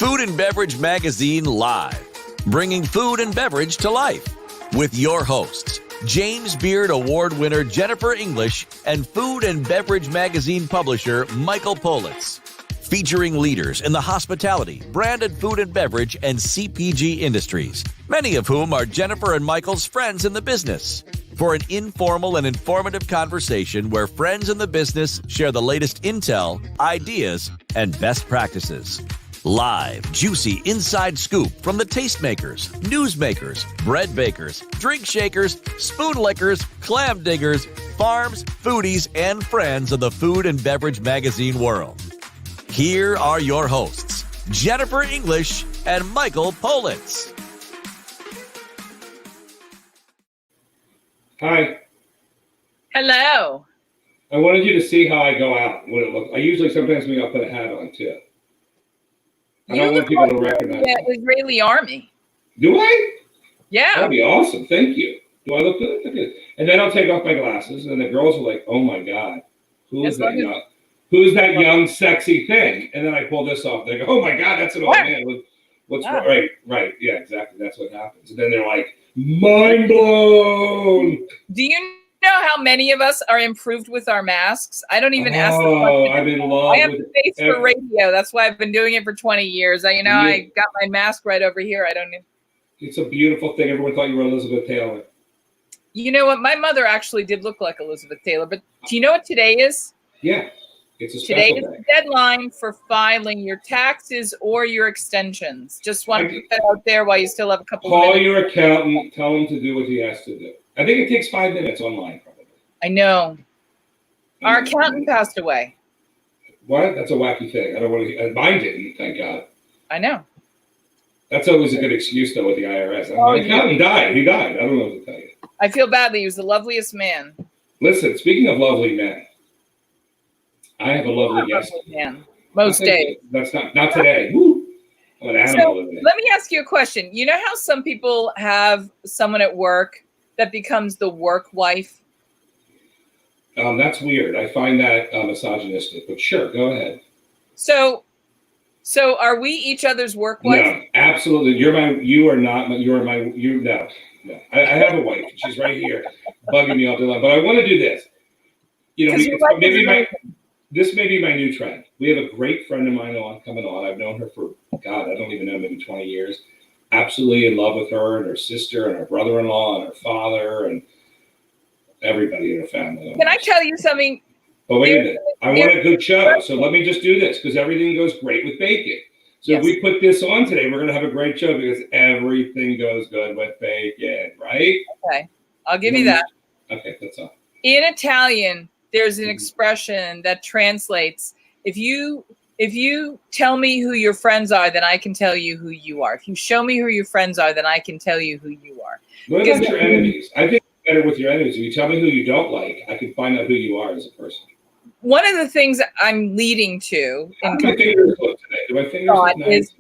Food and Beverage Magazine Live, bringing food and beverage to life. With your hosts, James Beard Award winner Jennifer English and Food and Beverage Magazine publisher Michael Politz. Featuring leaders in the hospitality, branded food and beverage, and CPG industries, many of whom are Jennifer and Michael's friends in the business. For an informal and informative conversation where friends in the business share the latest intel, ideas, and best practices. Live, juicy inside scoop from the tastemakers, newsmakers, bread bakers, drink shakers, spoon lickers, clam diggers, farms, foodies, and friends of the food and beverage magazine world. Here are your hosts, Jennifer English and Michael Politz. Hi. Hello. I wanted you to see how I go out, what it looks. I usually sometimes I'll put a hat on too. I don't want people to recognize me. Israeli army. Do I? Yeah. That'd be awesome. Thank you. Do I look good? Look good. And then I'll take off my glasses, and the girls are like, "Oh my God, who is that young? Who's that young, sexy thing?" And then I pull this off. They go, "Oh my God, that's an old man." What's right? Right. Yeah, exactly. That's what happens. And then they're like, mind blown. Do you know how many of us are improved with our masks? I don't even ask the question. Oh, I'm in love. I have the face for radio. That's why I've been doing it for 20 years. I got my mask right over here. I don't know. It's a beautiful thing. Everyone thought you were Elizabeth Taylor. You know what? My mother actually did look like Elizabeth Taylor. But do you know what today is? Yeah. It's a special Today day. is the deadline for filing your taxes or your extensions. Just want to put that out there while you still have a couple of minutes. Call your accountant. Tell him to do what he has to do. I think it takes 5 minutes online, probably. I know. Our accountant passed away. What? That's a wacky thing. I don't want to. Mine didn't, thank God. I know. That's always a good excuse, though, with the IRS. My accountant died. He died. I don't know what to tell you. I feel badly. He was the loveliest man. Listen, speaking of lovely men, I have a lovely guest. Man. Most days. That's not today. Woo. I'm an animal today. Let me ask you a question. You know how some people have someone at work that becomes the work wife? That's weird. I find that misogynistic, but sure, go ahead. So are we each other's work wife? No, absolutely. No. I have a wife. She's right here, bugging me all day long. But I want to do this. You know, this may be my new trend. We have a great friend of mine coming on. I've known her for, God, I don't even know, maybe 20 years. Absolutely in love with her and her sister and her brother-in-law and her father and everybody in her family. Can I tell you something? But wait a minute. I want a good show. So let me just do this because everything goes great with bacon. So if we put this on today, we're going to have a great show because everything goes good with bacon, right? Okay. I'll give you that. Okay, that's all. In Italian, there's an expression that translates, if you tell me who your friends are, then I can tell you who you are. If you show me who your friends are, then I can tell you who you are. What about your enemies? I think it's better with your enemies. If you tell me who you don't like, I can find out who you are as a person. One of the things I'm leading to is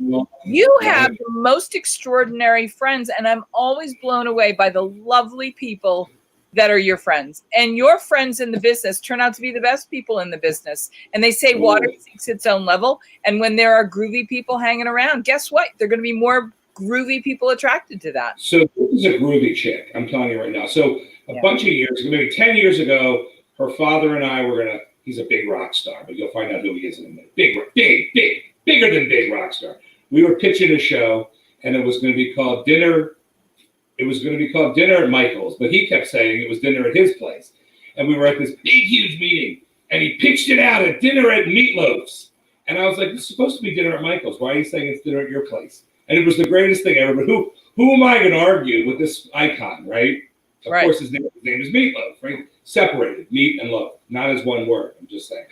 you have the most extraordinary friends, and I'm always blown away by the lovely people that are your friends. And your friends in the business turn out to be the best people in the business. And they say water seeks its own level. And when there are groovy people hanging around, guess what? They're going to be more groovy people attracted to that. So this is a groovy chick, I'm telling you right now. So a bunch of years ago, maybe 10 years ago, her father and I were he's a big rock star, but you'll find out who he is in a minute. Bigger than big rock star. We were pitching a show, and it was going to be called Dinner. It was going to be called Dinner at Michael's, but he kept saying it was dinner at his place. And we were at this big, huge meeting, and he pitched it out at Dinner at Meatloaf's. And I was like, it's supposed to be Dinner at Michael's. Why are you saying it's dinner at your place? And it was the greatest thing ever. But who am I going to argue with this icon, right? Of course, his name is Meatloaf, right? Separated, meat and loaf, not as one word, I'm just saying.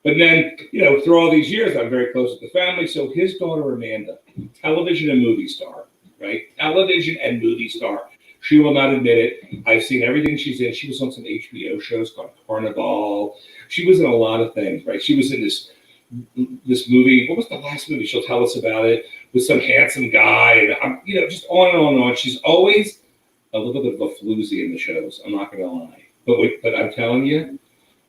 But then, through all these years, I'm very close with the family. So his daughter, Amanda, television and movie star, right? Television and movie star. She will not admit it. I've seen everything she's in. She was on some HBO shows called Carnival. She was in a lot of things, right? She was in this movie. What was the last movie? She'll tell us about it with some handsome guy. And, just on and on and on. She's always a little bit of a floozy in the shows. I'm not going to lie. But I'm telling you,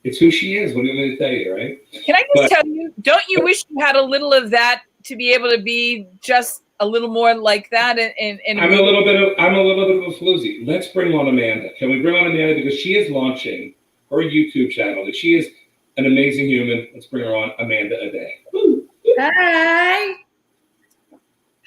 it's who she is. What am I going to tell you, right? Can I just tell you, don't you wish you had a little of that to be able to be just a little more like that? I'm a little bit of a floozy. Let's bring on Amanda. Can we bring on Amanda, because she is launching her YouTube channel? She is an amazing human. Let's bring her on, Amanda Aday. Hi.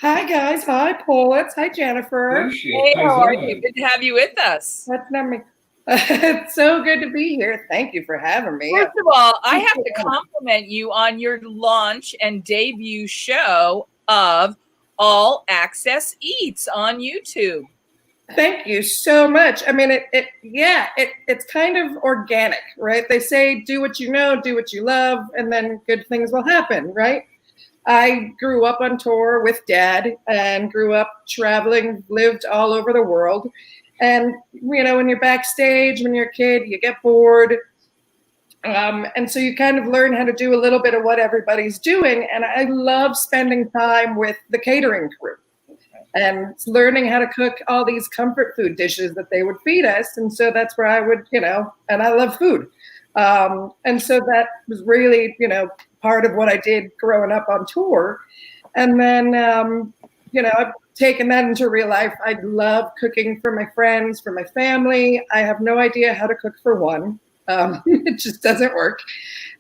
Hi, guys. Hi, Politz. Hi, Jennifer. Hey, how are you? Good to have you with us. That's not me. It's so good to be here. Thank you for having me. First of all, I have to compliment you on your launch and debut show of All Access Eats on YouTube. Thank you so much. I mean, it's kind of organic, right? They say, do what you know, do what you love, and then good things will happen, right? I grew up on tour with Dad and grew up traveling, lived all over the world. And, you know, when you're backstage, when you're a kid, you get bored. And so you kind of learn how to do a little bit of what everybody's doing. And I love spending time with the catering crew and learning how to cook all these comfort food dishes that they would feed us. And so that's where I would, you know, and I love food. And so that was really, you know, part of what I did growing up on tour. And then, you know, I've taken that into real life. I love cooking for my friends, for my family. I have no idea how to cook for one. It just doesn't work.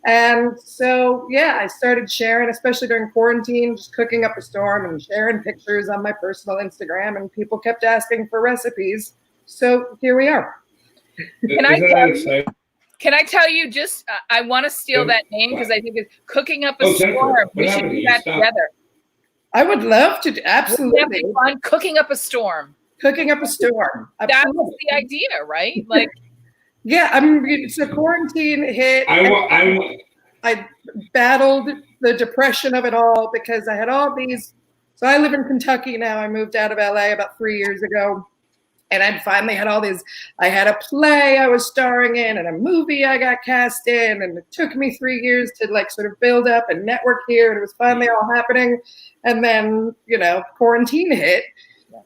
And so, yeah, I started sharing, especially during quarantine, just cooking up a storm and sharing pictures on my personal Instagram, and people kept asking for recipes. So here we are. Can I tell you just, I want to steal that name because I think it's Cooking Up a Storm. We should do that together. I would love to. Absolutely. That'd be fun. Cooking Up a Storm. Cooking Up a Storm. Absolutely. That was the idea, right? Like, yeah, so quarantine hit. I battled the depression of it all because I had all these. So I live in Kentucky now. I moved out of LA about 3 years ago. And I finally had all these, I had a play I was starring in and a movie I got cast in. And it took me 3 years to like sort of build up and network here. And it was finally all happening. And then, you know, quarantine hit.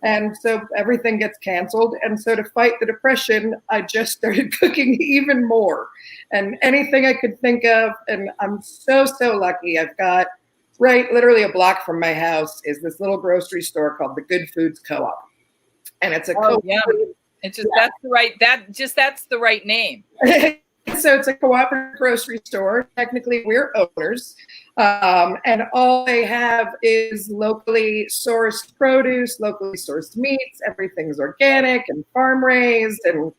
And so everything gets canceled. And so to fight the depression, I just started cooking even more. And anything I could think of. And I'm so lucky. I've got literally a block from my house is this little grocery store called the Good Foods Co-op. And it's a it's just that's the right name. So it's a cooperative grocery store. Technically, we're owners, and all they have is locally sourced produce, locally sourced meats. Everything's organic and farm raised, and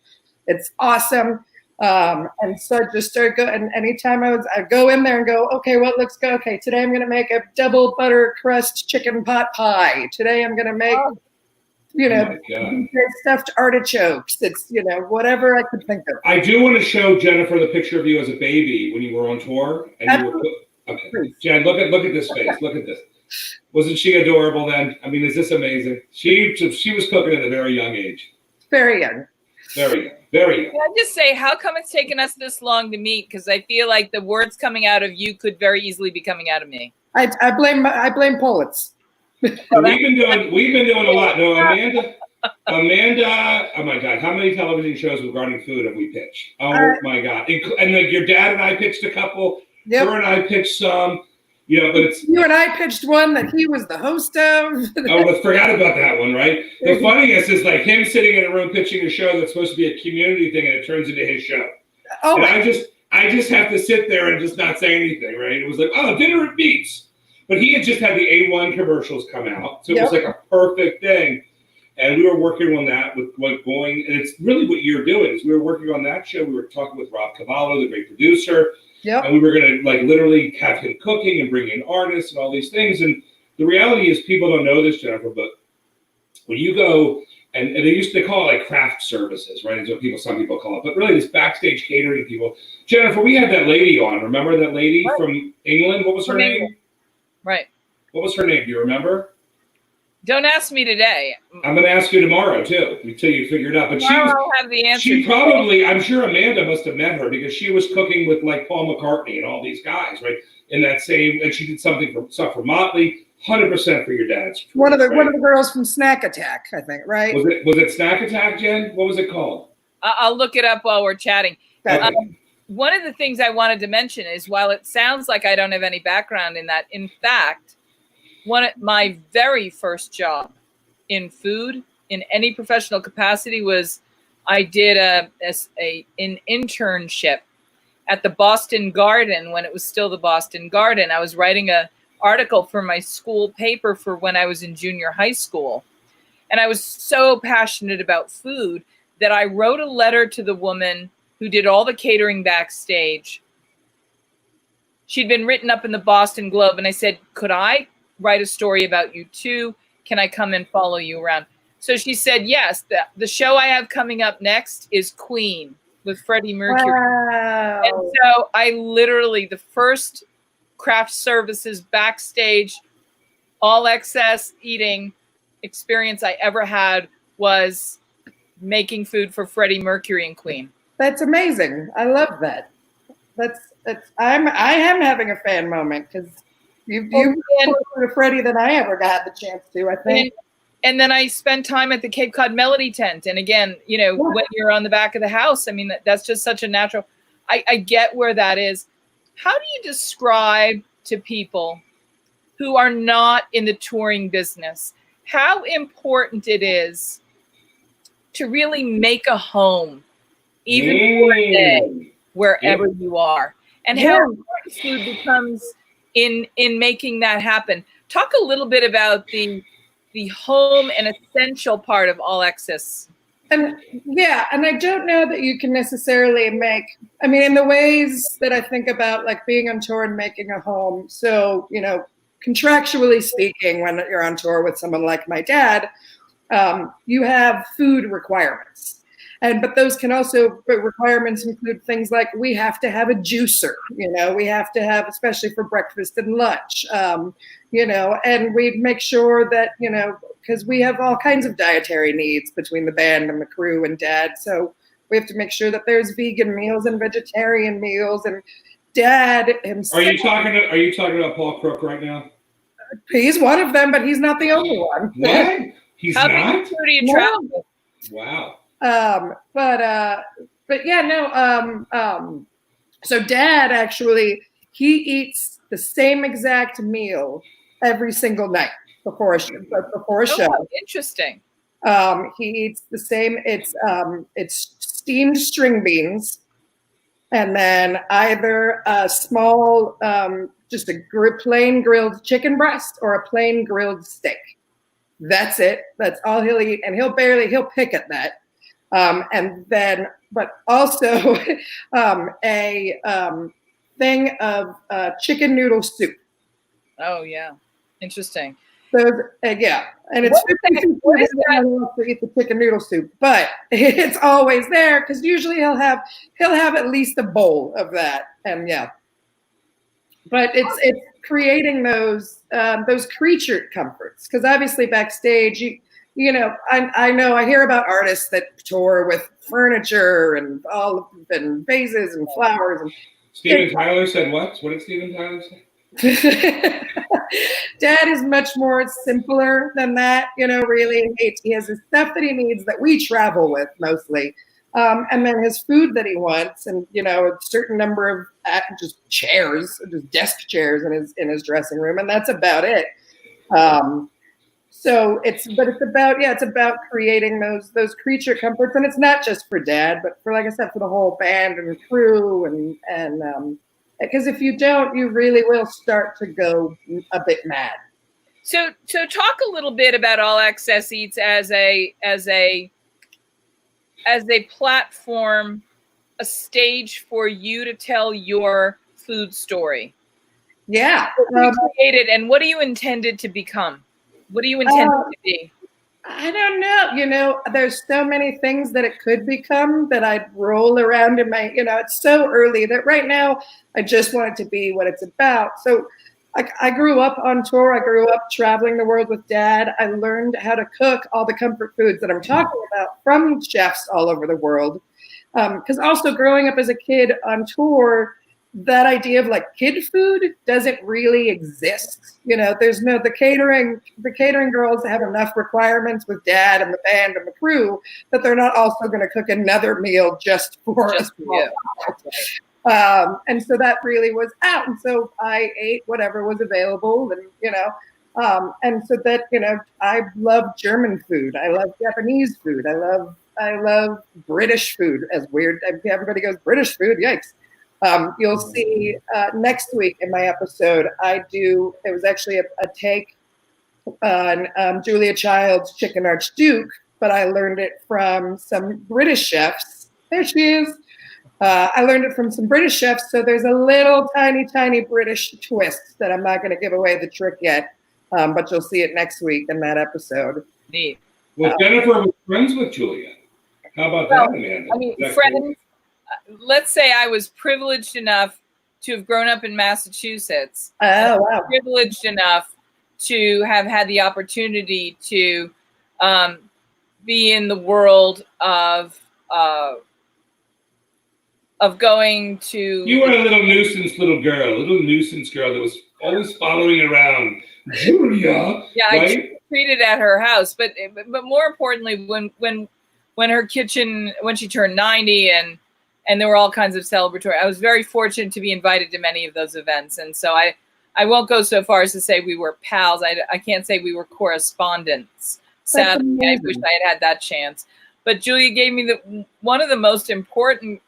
it's awesome. And so I just started going. And anytime I'd go in there and go, okay, what looks good? Okay, today I'm going to make a double butter crust chicken pot pie. Today I'm going to make. You know, stuffed artichokes. It's, you know, whatever I could think of. I do want to show Jennifer the picture of you as a baby when you were on tour. And you were, okay, Jen, look at this face. Look at this. Wasn't she adorable then? I mean, is this amazing? She was cooking at a very young age. Very young. Very young. Very young. Can I just say, how come it's taken us this long to meet? Because I feel like the words coming out of you could very easily be coming out of me. I blame Politz. We've been doing a lot. No, Amanda, oh my God, how many television shows regarding food have we pitched? Oh my God. And like your dad and I pitched a couple. Yep. Her and I pitched some, you know, but it's. You and I pitched one that he was the host of. I forgot about that one, right? The funniest is like him sitting in a room pitching a show that's supposed to be a community thing and it turns into his show. Oh, and I just have to sit there and just not say anything, right? It was like, oh, dinner at Beats. But he had just had the A1 commercials come out. So it was like a perfect thing. And we were working on that with what going, and it's really what you're doing is we were working on that show. We were talking with Rob Cavallo, the great producer. Yep. And we were going to like literally have him cooking and bring in artists and all these things. And the reality is people don't know this, Jennifer, but when you go, and they call it like craft services, right? Is what some people call it. But really this backstage catering people. Jennifer, we had that lady on. Remember that lady from England? What was her name? Right. What was her name? Do you remember? Don't ask me today. I'm going to ask you tomorrow, too, until you figure it out. But I'll have the answer. She probably, I'm sure Amanda must have met her because she was cooking with like Paul McCartney and all these guys, right? In that same, and she did stuff for Motley, 100% for your dad's. One of the girls from Snack Attack, I think, right? Was it Snack Attack, Jen? What was it called? I'll look it up while we're chatting. Okay. One of the things I wanted to mention is while it sounds like I don't have any background in that, in fact, my very first job in food in any professional capacity was I did an internship at the Boston Garden when it was still the Boston Garden. I was writing an article for my school paper for when I was in junior high school. And I was so passionate about food that I wrote a letter to the woman who did all the catering backstage. She'd been written up in the Boston Globe, and I said, could I write a story about you too? Can I come and follow you around? So she said, yes. The show I have coming up next is Queen with Freddie Mercury. Wow. And so I literally, the first craft services backstage, all excess eating experience I ever had was making food for Freddie Mercury and Queen. That's amazing. I love that. I am having a fan moment because you've closer to Freddie than I ever got the chance to, I think. And then I spent time at the Cape Cod Melody Tent. And again, you know, when you're on the back of the house, I mean, that's just such a natural, I get where that is. How do you describe to people who are not in the touring business how important it is to really make a home, even for a day, wherever you are, and how important food becomes in making that happen? Talk a little bit about the home and essential part of All Access. And I don't know that you can necessarily in the ways that I think about like being on tour and making a home. So, you know, contractually speaking, when you're on tour with someone like my dad, you have food requirements. But those can also, requirements include things like we have to have a juicer, you know, we have to have, especially for breakfast and lunch, you know, and we make sure that, you know, because we have all kinds of dietary needs between the band and the crew and dad. So we have to make sure that there's vegan meals and vegetarian meals, and dad himself. Are you talking about Paul Crook right now? He's one of them, but he's not the only one. What? He's How not? do you travel? Wow. So dad actually, he eats the same exact meal every single night before a show. Oh, interesting. He eats the same. It's steamed string beans, and then either a small, just a plain grilled chicken breast or a plain grilled steak. That's it. That's all he'll eat, and he'll pick at that. And then, but also a thing of chicken noodle soup. Oh yeah, interesting. So and it's to eat the chicken noodle soup, but it's always there because usually he'll have at least a bowl of that, and But it's creating those creature comforts, because obviously backstage you know, I hear about artists that tour with furniture and vases and flowers. And Steven Tyler said what? What did Steven Tyler say? Dad is much more simpler than that, you know, really. He has his stuff that he needs that we travel with mostly. And then his food that he wants, and, you know, a certain number of just desk chairs in his dressing room. And that's about it. So it's about creating those creature comforts, and it's not just for dad, but for, like I said, for the whole band and crew, and because if you don't, you really will start to go a bit mad. So talk a little bit about All Access Eats as a platform, a stage for you to tell your food story. Yeah. What you created, and what do you intended to become? What do you intend to be? I don't know. You know, there's so many things that it could become that I'd roll around in my, you know, it's so early that right now I just want it to be what it's about. So I grew up on tour. I grew up traveling the world with dad. I learned how to cook all the comfort foods that I'm talking about from chefs all over the world. Because also growing up as a kid on tour, that idea of like kid food doesn't really exist. You know, there's the catering girls have enough requirements with dad and the band and the crew that they're not also going to cook another meal just for us. And so that really was out. And so I ate whatever was available, and, you know, And so that, I love German food. I love Japanese food. I love British food. As weird, everybody goes British food. Yikes! You'll see next week in my episode. It was actually a take on Julia Child's Chicken Archduke, but I learned it from some British chefs. There she is. I learned it from some British chefs. So there's a little tiny British twist that I'm not going to give away the trick yet. But you'll see it next week in that episode. Neat. Well, Jennifer was friends with Julia. How about that, Amanda? I mean, friends. Let's say I was privileged enough to have grown up in Massachusetts. Oh, wow. Privileged enough to have had the opportunity to be in the world of going to. You were a little nuisance little girl that was always following around Julia. Yeah, right? I treated at her house, but more importantly, when her kitchen, when she turned 90 and there were all kinds of celebratory, I was very fortunate to be invited to many of those events. And so I won't go so far as to say we were pals. I can't say we were correspondents. Sadly, I wish I had that chance. But Julia gave me one of the most important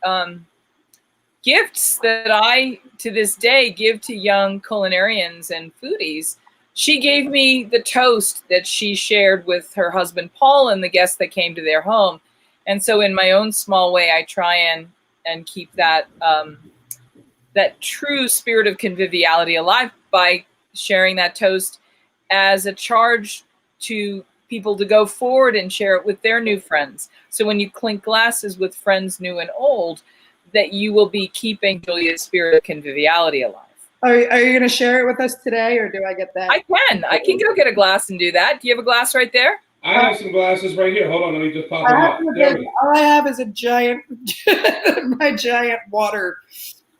gifts that I, to this day, give to young culinarians and foodies. She gave me the toast that she shared with her husband, Paul, and the guests that came to their home. And so in my own small way, I try and keep that that true spirit of conviviality alive by sharing that toast as a charge to people to go forward and share it with their new friends. So when you clink glasses with friends new and old, that you will be keeping Julia's spirit of conviviality alive. Are you going to share it with us today, or do I get that? I can go get a glass and do that. Do you have a glass right there? I have some glasses right here. Hold on, let me just pop them up. All I have is a giant, my giant water.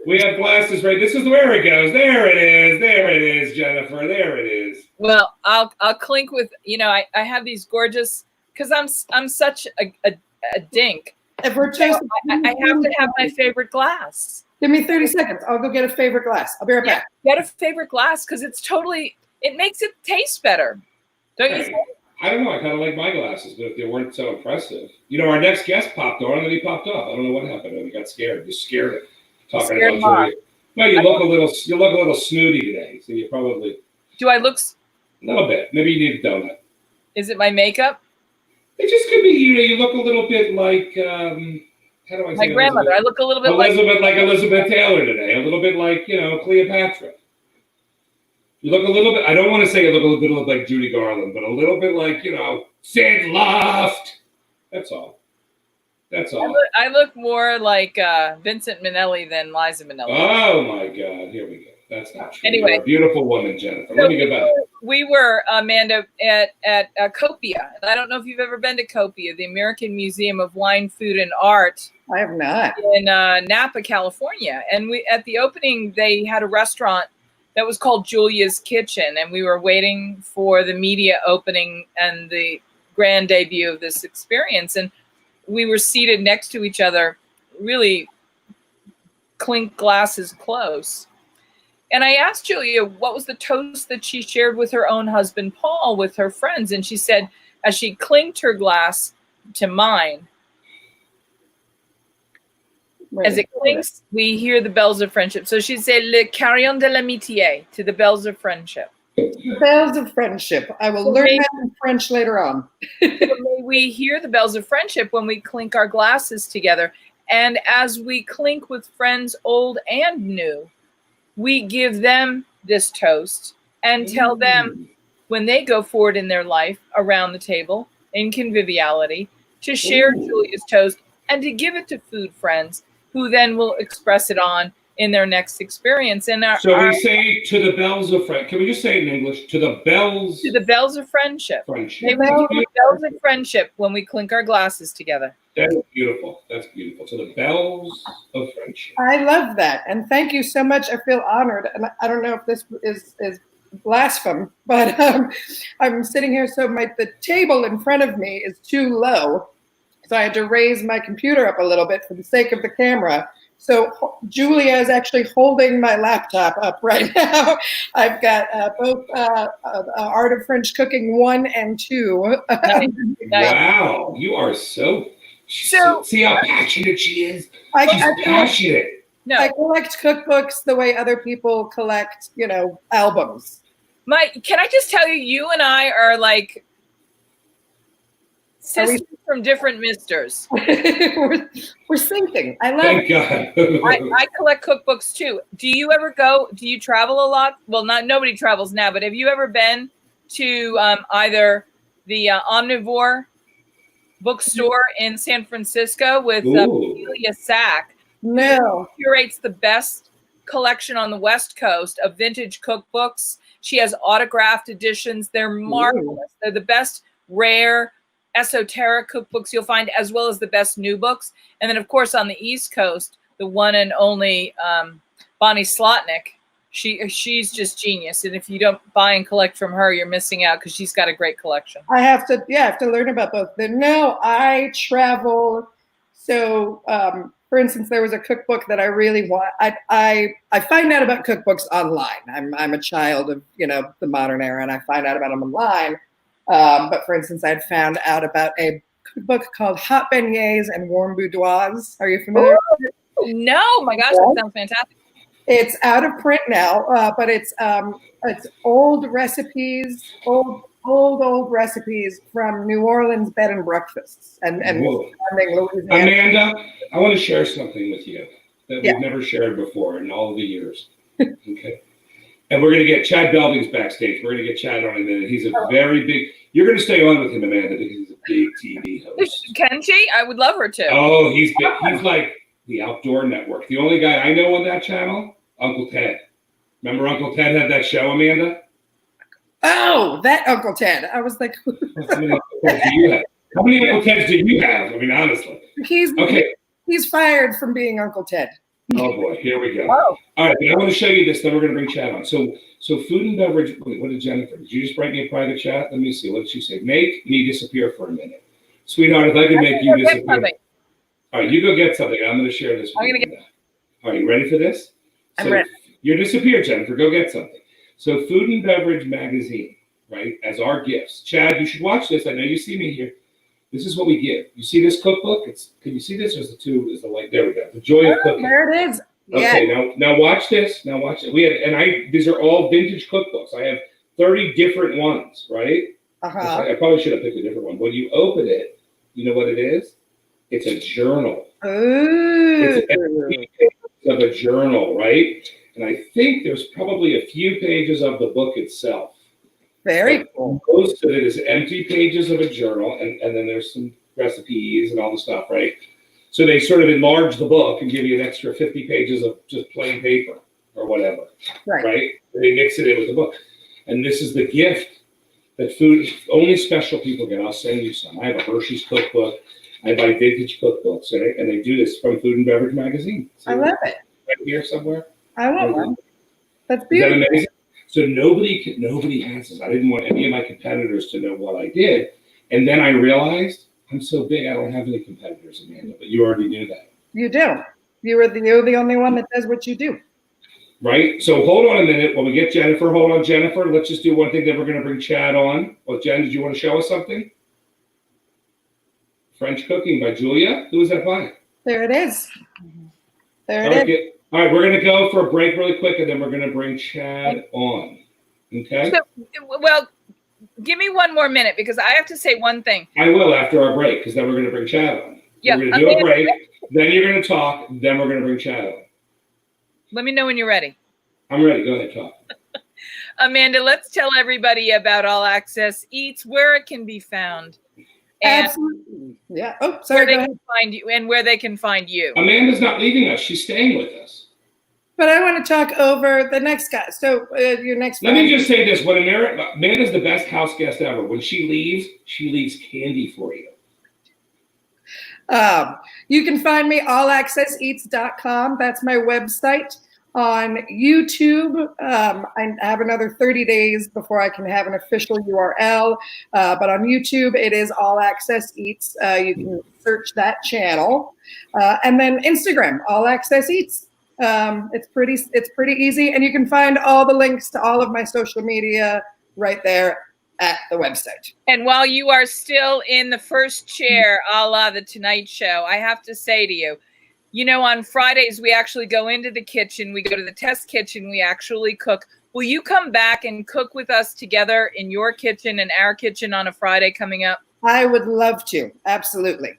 We have glasses right. This is where it goes. There it is. There it is, Jennifer. There it is. Well, I'll clink with, I have these gorgeous, because I'm such a dink. If we're so I have to have my favorite glass. Give me 30 seconds. I'll go get a favorite glass. I'll be right back. Get a favorite glass because it makes it taste better. Don't you think? I don't know. I kind of like my glasses, but they weren't so impressive. Our next guest popped on and then he popped off. I don't know what happened. He got scared. Just scared it. Talking about Julia. Well, you look a little snooty today, so you probably. Do I look? A little bit. Maybe you need a donut. Is it my makeup? It just could be. You look a little bit like. How do I say? My grandmother. Elizabeth? I look a little bit like Elizabeth Taylor today. A little bit like Cleopatra. You look a little bit. I don't want to say you look a little bit like Judy Garland, but a little bit like Sid Loft. That's all. That's all. I look more like Vincent Minnelli than Liza Minnelli. Oh my God! Here we go. That's not true. Anyway, you're a beautiful woman, Jennifer. So let me get back. We were, Amanda, at Copia. And I don't know if you've ever been to Copia, the American Museum of Wine, Food, and Art. I have not. In Napa, California. And at the opening, they had a restaurant that was called Julia's Kitchen. And we were waiting for the media opening and the grand debut of this experience. And we were seated next to each other, really clink glasses close. And I asked Julia what was the toast that she shared with her own husband, Paul, with her friends. And she said, as she clinked her glass to mine, as it clinks, we hear the bells of friendship. So she'd say, Le carillon de l'amitié, to the bells of friendship. The bells of friendship. I will learn that in French later on. May we hear the bells of friendship when we clink our glasses together. And as we clink with friends old and new, we give them this toast and tell them when they go forward in their life around the table in conviviality to share Julia's toast and to give it to food friends who then will express it on in their next experience. And we say to the bells of friendship. Can we just say it in English? To the bells. To the bells of friendship. Friendship. May we do the bells of friendship when we clink our glasses together. That's beautiful. That's beautiful. To the bells of friendship. I love that. And thank you so much. I feel honored. And I don't know if this is blasphemy, but I'm sitting here. So the table in front of me is too low. So I had to raise my computer up a little bit for the sake of the camera. So Julia is actually holding my laptop up right now. I've got both Art of French Cooking 1 and 2. Nice. Wow, you are so see how passionate she is? She's passionate. No. I collect cookbooks the way other people collect, albums. Can I just tell you, you and I are like sisters from different misters. we're syncing. I love Thank it. God. I collect cookbooks too. Do you travel a lot? Well, nobody travels now, but have you ever been to either the Omnivore bookstore in San Francisco with Celia Sack? No. She curates the best collection on the West Coast of vintage cookbooks. She has autographed editions. They're marvelous. They're the best rare esoteric cookbooks you'll find, as well as the best new books. And then, of course, on the East Coast, the one and only Bonnie Slotnick. She's just genius. And if you don't buy and collect from her, you're missing out because she's got a great collection. I have to learn about both. No, I travel. So, for instance, there was a cookbook that I really want. I find out about cookbooks online. I'm a child of the modern era, and I find out about them online. But for instance, I'd found out about a cookbook called Hot Beignets and Warm Boudoirs. Are you familiar with it? No, my gosh, that sounds fantastic. It's out of print now, but it's old recipes, old recipes from New Orleans bed and breakfasts and Amanda, I want to share something with you that we've never shared before in all of the years. Okay. And we're going to get Chad Belding's backstage. We're going to get Chad on in a minute. He's a very big, you're going to stay on with him, Amanda, because he's a big TV host. Can she? I would love her to. Oh, he's big. He's like the Outdoor Network. The only guy I know on that channel, Uncle Ted. Remember Uncle Ted had that show, Amanda? Oh, that Uncle Ted. I was like, how many Uncle Teds do you have? How many Uncle Teds do you have? I mean, honestly. He's fired from being Uncle Ted. Oh boy, here we go. Oh. All right, I want to show you this, then we're going to bring Chad on. So food and beverage, what did Jennifer, did you just write me a private chat? Let me see, what did she say? Make me disappear for a minute. Sweetheart, if I could make you disappear. All right, you go get something. I'm going to share this with you. All right, you ready for this? I'm ready. You're disappeared, Jennifer. Go get something. So Food and Beverage Magazine, right, as our gifts. Chad, you should watch this. I know you see me here. This is what we give. You see this cookbook? Can you see this? Or is the light? There we go. The Joy of Cooking. There it is. Okay, now watch this. Now watch it. These are all vintage cookbooks. I have 30 different ones, right? I probably should have picked a different one. When you open it, you know what it is? It's a journal. Ooh. It's of a journal, right? And I think there's probably a few pages of the book itself. Very cool. Most of it is empty pages of a journal, and then there's some recipes and all the stuff, right? So they sort of enlarge the book and give you an extra 50 pages of just plain paper or whatever, right? They mix it in with the book. And this is the gift that only special people get. I'll send you some. I have a Hershey's cookbook. I buy vintage cookbooks, and they do this from Food and Beverage Magazine. I love it. Right here somewhere. I love it. That's beautiful. Is that amazing? So nobody has this. I didn't want any of my competitors to know what I did. And then I realized I'm so big, I don't have any competitors, Amanda, but you already knew that. You do. You're the only one that does what you do. Right? So hold on a minute. When we get Jennifer, hold on, Jennifer. Let's just do one thing, then we're going to bring Chad on. Well, Jen, did you want to show us something? French Cooking by Julia. Who is that by? There it is. There it is. All right, we're going to go for a break really quick, and then we're going to bring Chad on. Okay? Well, give me one more minute because I have to say one thing. I will after our break because then we're going to bring Chad on. Yeah, we're going to do a break, then you're going to talk, then we're going to bring Chad on. Let me know when you're ready. I'm ready. Go ahead, talk. Amanda, let's tell everybody about All Access Eats, where it can be found. And absolutely. Yeah. Oh, sorry. Where they can find you and where they can find you. Amanda's not leaving us. She's staying with us. But I want to talk over the next guy. So your next. Let me just say this: Amanda's the best house guest ever. When she leaves candy for you. You can find me allaccesseats.com. That's my website. On YouTube, I have another 30 days before I can have an official URL. But on YouTube, it is All Access Eats. You can search that channel. And then Instagram, All Access Eats. It's pretty easy. And you can find all the links to all of my social media right there at the website. And while you are still in the first chair, a la The Tonight Show, I have to say to you, you know, on Fridays, we actually go into the kitchen. We go to the test kitchen. We actually cook. Will you come back and cook with us together in your kitchen and our kitchen on a Friday coming up? I would love to. Absolutely.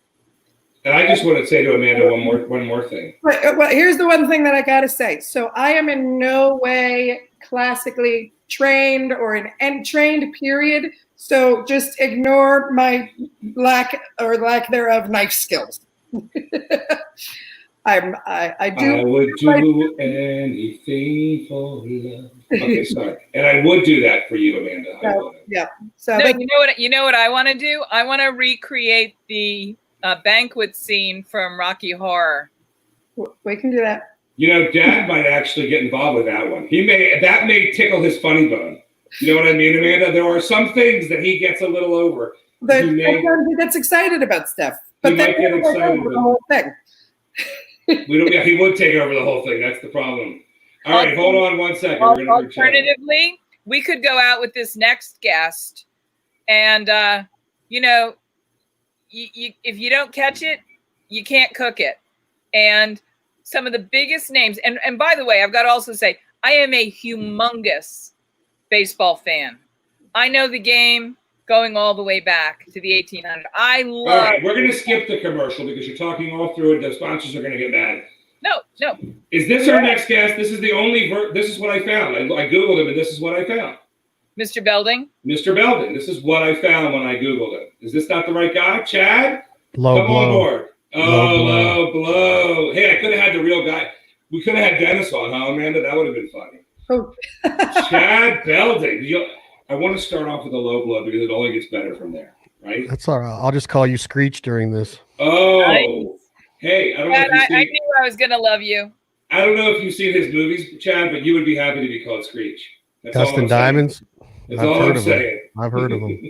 And I just want to say to Amanda one more thing. Well, here's the one thing that I got to say. So I am in no way classically trained or an trained, period. So just ignore my lack thereof knife skills. I would do anything for love. Okay, sorry. And I would do that for you, Amanda. Yeah. So no, you know what I want to do? I want to recreate the banquet scene from Rocky Horror. We can do that. You know, Dad might actually get involved with that one. That may tickle his funny bone. You know what I mean, Amanda? There are some things that he gets a little over. He gets excited about stuff. But then get excited about the whole thing. He would take over the whole thing. That's the problem. All right, hold on 1 second. Alternatively, we could go out with this next guest, and you know, if you don't catch it, you can't cook it. And some of the biggest names, and by the way, I've got to also say, I am a humongous baseball fan. I know the game going all the way back to the 1800s. All right, we're going to skip the commercial because you're talking all through it. The sponsors are going to get mad. No. Is this our next guest? This is the only. This is what I found. I Googled him, and this is what I found. Mr. Belding? Mr. Belding. This is what I found when I Googled him. Is this not the right guy? Chad? Come on board. Low blow. Hey, I could have had the real guy. We could have had Dennis on, huh, Amanda? That would have been funny. Oh. Chad Belding. I want to start off with a low blow because it only gets better from there, right? That's all right. I'll just call you Screech during this. Oh. Nice. Hey, I knew I was going to love you. I don't know if you've seen his movies, Chad, but you would be happy to be called Screech. That's Dustin Diamonds? That's all I'm saying. I've heard of him.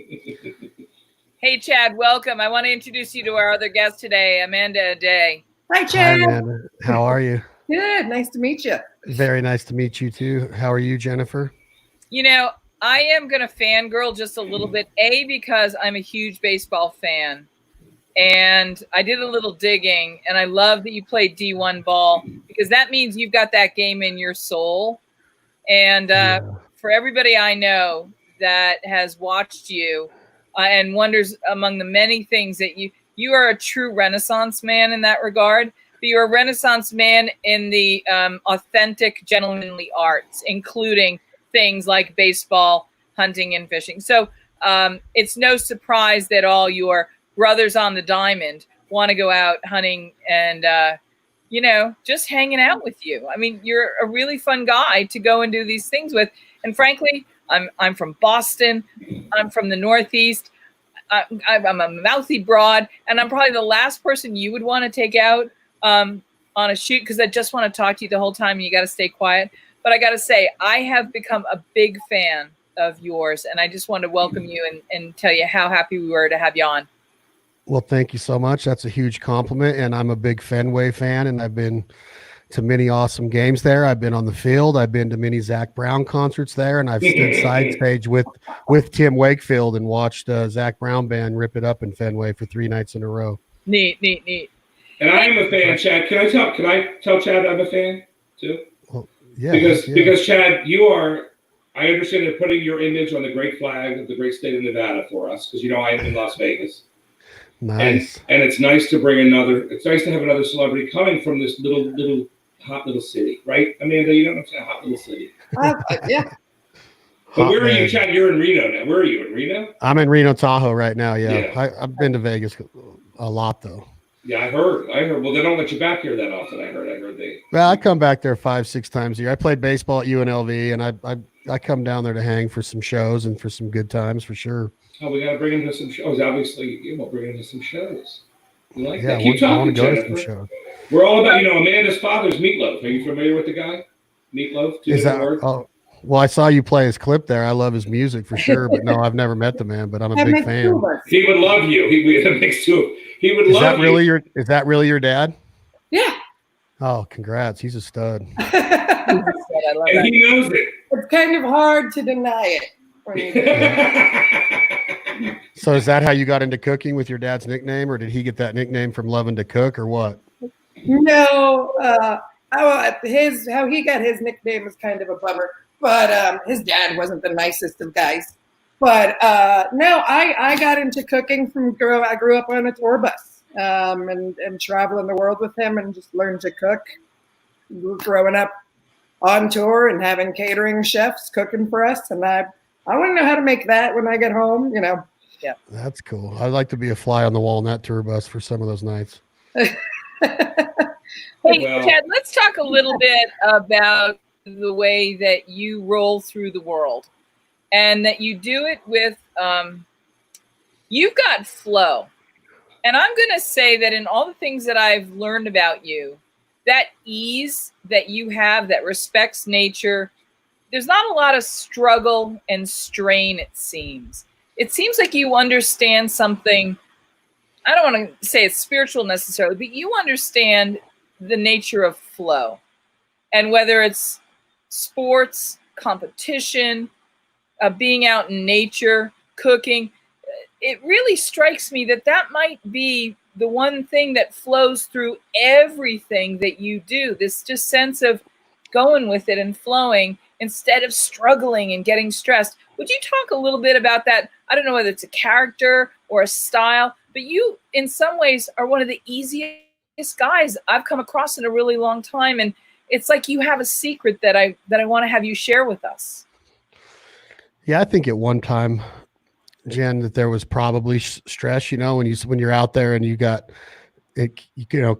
Hey, Chad, welcome. I want to introduce you to our other guest today, Amanda Aday. Hi, Chad. Hi, Amanda. How are you? Good. Nice to meet you. Very nice to meet you, too. How are you, Jennifer? You know, I am going to fangirl just a little bit, because I'm a huge baseball fan. And I did a little digging, and I love that you played D1 ball because that means you've got that game in your soul. And for everybody I know that has watched you and wonders among the many things that you are a true Renaissance man in that regard, but you're a Renaissance man in the authentic gentlemanly arts, including things like baseball, hunting, and fishing. So it's no surprise that all your brothers on the diamond want to go out hunting and, just hanging out with you. I mean, you're a really fun guy to go and do these things with. And frankly, I'm from Boston. I'm from the Northeast. I'm a mouthy broad, and I'm probably the last person you would want to take out on a shoot because I just want to talk to you the whole time, and you got to stay quiet. But I got to say, I have become a big fan of yours, and I just want to welcome you and tell you how happy we were to have you on. Well, thank you so much. That's a huge compliment, and I'm a big Fenway fan, and I've been to many awesome games there. I've been on the field. I've been to many Zach Brown concerts there, and I've stood side stage with Tim Wakefield and watched Zach Brown band rip it up in Fenway for 3 nights in a row. Neat. And I am a fan, Chad. Can I tell Chad I'm a fan too? Well, yeah. Because Chad, you are. I understand they're putting your image on the great flag of the great state of Nevada for us because I'm in Las Vegas. Nice. And it's nice to bring it's nice to have another celebrity coming from this little hot little city, right? Amanda, you don't know it's a hot little city. Yeah. But where are you, Chad? You're in Reno now. Where are you, in Reno? I'm in Reno, Tahoe right now, yeah. I've been to Vegas a lot, though. Yeah, I heard. Well, they don't let you back here that often, I heard they... Well, I come back there 5-6 times a year. I played baseball at UNLV, and I come down there to hang for some shows and for some good times, for sure. Oh, we got to bring him to some shows. Obviously, we'll bring him to some shows. You like that? Keep talking, I want to go to Jennifer. some shows. We're all about, Amanda's father's Meatloaf. Are you familiar with the guy? Meatloaf? Two Is different that? words? Oh, well, I saw you play his clip there. I love his music for sure. But no, I've never met the man. But I'm a That big makes fan. two of us. He would love you. That makes two. He would Is love that really you. your? Is that really your dad? Yeah. Oh, congrats! He's a stud. I love And that. he knows it. It's kind of hard to deny it. when you do it. So is that how you got into cooking with your dad's nickname, or did he get that nickname from loving to cook, or what? No, how he got his nickname is kind of a bummer, but his dad wasn't the nicest of guys. But no, I got into cooking I grew up on a tour bus and traveling the world with him and just learned to cook. Growing up on tour and having catering chefs cooking for us, and I want to know how to make that when I get home. Yeah, That's cool. I'd like to be a fly on the wall on that tour bus for some of those nights. Hey, Well- Ted, let's talk a little bit about the way that you roll through the world and that you do it with, you've got flow. And I'm going to say that in all the things that I've learned about you, that ease that you have that respects nature, there's not a lot of struggle and strain, it seems. It seems like you understand something. I don't want to say it's spiritual necessarily, but you understand the nature of flow. And whether it's sports, competition, being out in nature, cooking, it really strikes me that might be the one thing that flows through everything that you do. This just sense of going with it and flowing instead of struggling and getting stressed. Would you talk a little bit about that? I don't know whether it's a character or a style, but you, in some ways, are one of the easiest guys I've come across in a really long time. And it's like you have a secret that I want to have you share with us. Yeah, I think at one time, Jen, that there was probably stress, when you're out there and you got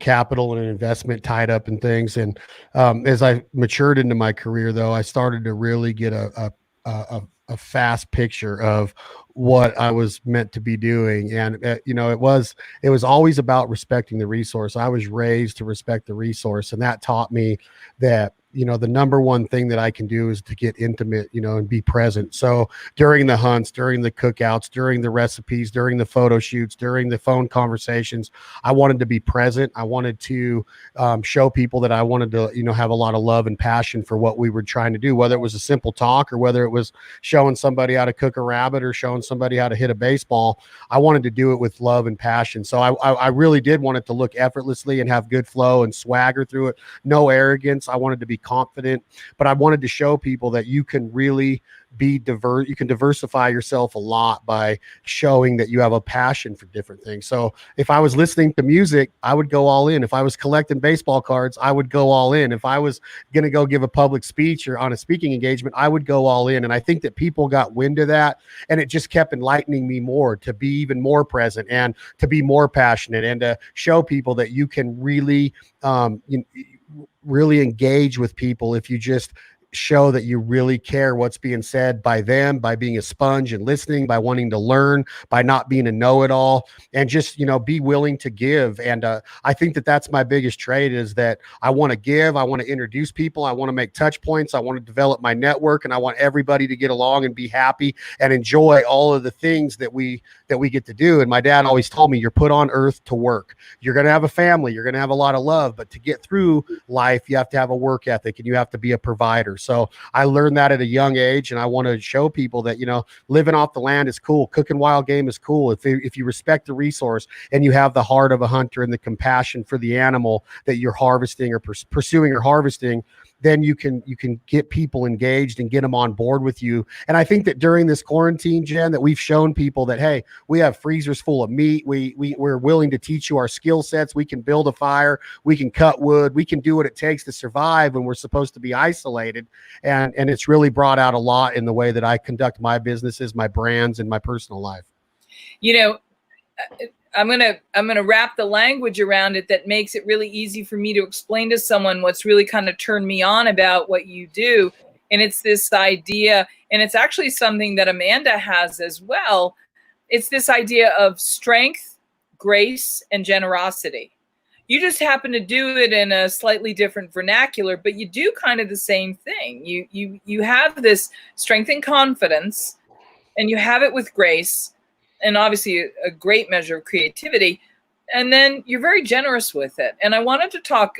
capital and investment tied up in things. And as I matured into my career, though, I started to really get a fast picture of what I was meant to be doing. And, it was always about respecting the resource. I was raised to respect the resource. And that taught me that, the number one thing that I can do is to get intimate, and be present. So during the hunts, during the cookouts, during the recipes, during the photo shoots, during the phone conversations, I wanted to be present. I wanted to show people that I wanted to, have a lot of love and passion for what we were trying to do, whether it was a simple talk or whether it was showing somebody how to cook a rabbit or showing somebody how to hit a baseball. I wanted to do it with love and passion. So I really did want it to look effortlessly and have good flow and swagger through it. No arrogance. I wanted to be confident, but I wanted to show people that you can really be diverse. You can diversify yourself a lot by showing that you have a passion for different things. So if I was listening to music, I would go all in. If I was collecting baseball cards, I would go all in. If I was going to go give a public speech or on a speaking engagement, I would go all in. And I think that people got wind of that, and it just kept enlightening me more to be even more present and to be more passionate and to show people that you can really, really engage with people if you just show that you really care what's being said by them, by being a sponge and listening, by wanting to learn, by not being a know-it-all, and just, be willing to give. And I think that that's my biggest trait, is that I want to give, I want to introduce people, I want to make touch points, I want to develop my network, and I want everybody to get along and be happy and enjoy all of the things that we get to do. And my dad always told me, you're put on earth to work. You're going to have a family, you're going to have a lot of love, but to get through life, you have to have a work ethic and you have to be a provider. So I learned that at a young age, and I want to show people that, living off the land is cool. Cooking wild game is cool. If you respect the resource and you have the heart of a hunter and the compassion for the animal that you're harvesting or pursuing or harvesting, then you can get people engaged and get them on board with you. And I think that during this quarantine, Jen, that we've shown people that, hey, we have freezers full of meat. We're willing to teach you our skill sets. We can build a fire. We can cut wood. We can do what it takes to survive when we're supposed to be isolated. And it's really brought out a lot in the way that I conduct my businesses, my brands, and my personal life. I'm gonna wrap the language around it that makes it really easy for me to explain to someone what's really kind of turned me on about what you do. And it's this idea, and it's actually something that Amanda has as well. It's this idea of strength, grace, and generosity. You just happen to do it in a slightly different vernacular, but you do kind of the same thing. You have this strength and confidence, and you have it with grace, and obviously a great measure of creativity. And then you're very generous with it. And I wanted to talk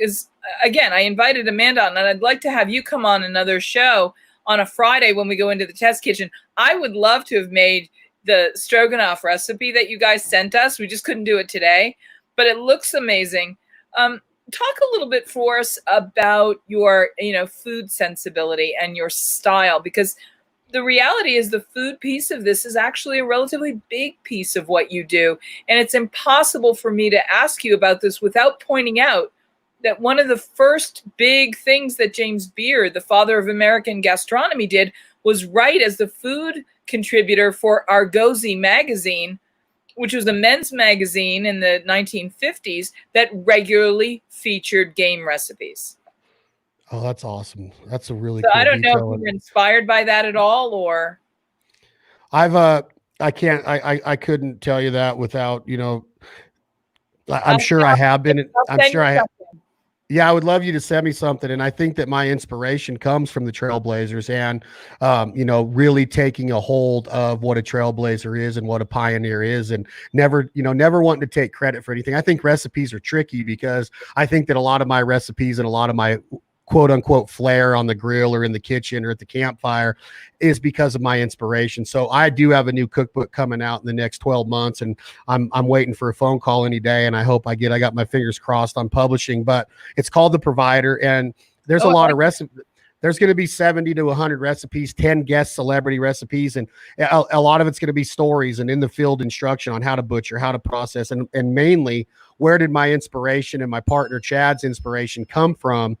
again, I invited Amanda on, and I'd like to have you come on another show on a Friday when we go into the test kitchen. I would love to have made the stroganoff recipe that you guys sent us. We just couldn't do it today, but it looks amazing. Talk a little bit for us about your, food sensibility and your style, because the reality is the food piece of this is actually a relatively big piece of what you do. And it's impossible for me to ask you about this without pointing out that one of the first big things that James Beard, the father of American gastronomy, did was write as the food contributor for Argosy magazine, which was a men's magazine in the 1950s that regularly featured game recipes. Oh, that's awesome. That's a really So cool I don't know if detail. you were inspired by that at all, or I couldn't tell you that without, I'm sure I have been. I'm sure I have. Yeah, I would love you to send me something. And I think that my inspiration comes from the Trailblazers and, really taking a hold of what a Trailblazer is and what a pioneer is, and never wanting to take credit for anything. I think recipes are tricky because I think that a lot of my recipes and a lot of my quote unquote flair on the grill or in the kitchen or at the campfire is because of my inspiration. So I do have a new cookbook coming out in the next 12 months, and I'm waiting for a phone call any day. And I hope I got my fingers crossed on publishing, but it's called The Provider. And there's a lot of recipes. There's going to be 70 to 100 recipes, 10 guest celebrity recipes. And a lot of it's going to be stories and in the field instruction on how to butcher, how to process, and mainly where did my inspiration and my partner Chad's inspiration come from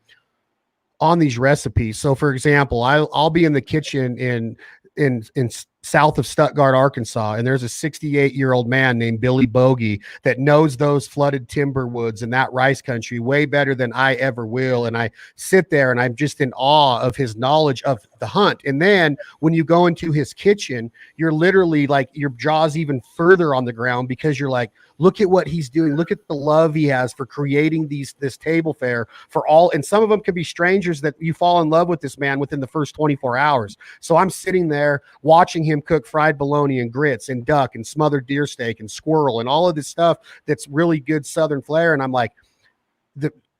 on these recipes. So for example, I'll be in the kitchen in south of Stuttgart, Arkansas, and there's a 68-year-old man named Billy Bogey that knows those flooded timber woods and that rice country way better than I ever will. And I sit there and I'm just in awe of his knowledge of the hunt. And then when you go into his kitchen, you're literally like, your jaw's even further on the ground because you're like, look at what he's doing. Look at the love he has for creating this table fare for all. And some of them could be strangers that you fall in love with this man within the first 24 hours. So I'm sitting there watching him cook fried bologna and grits and duck and smothered deer steak and squirrel and all of this stuff that's really good Southern flair. And I'm like,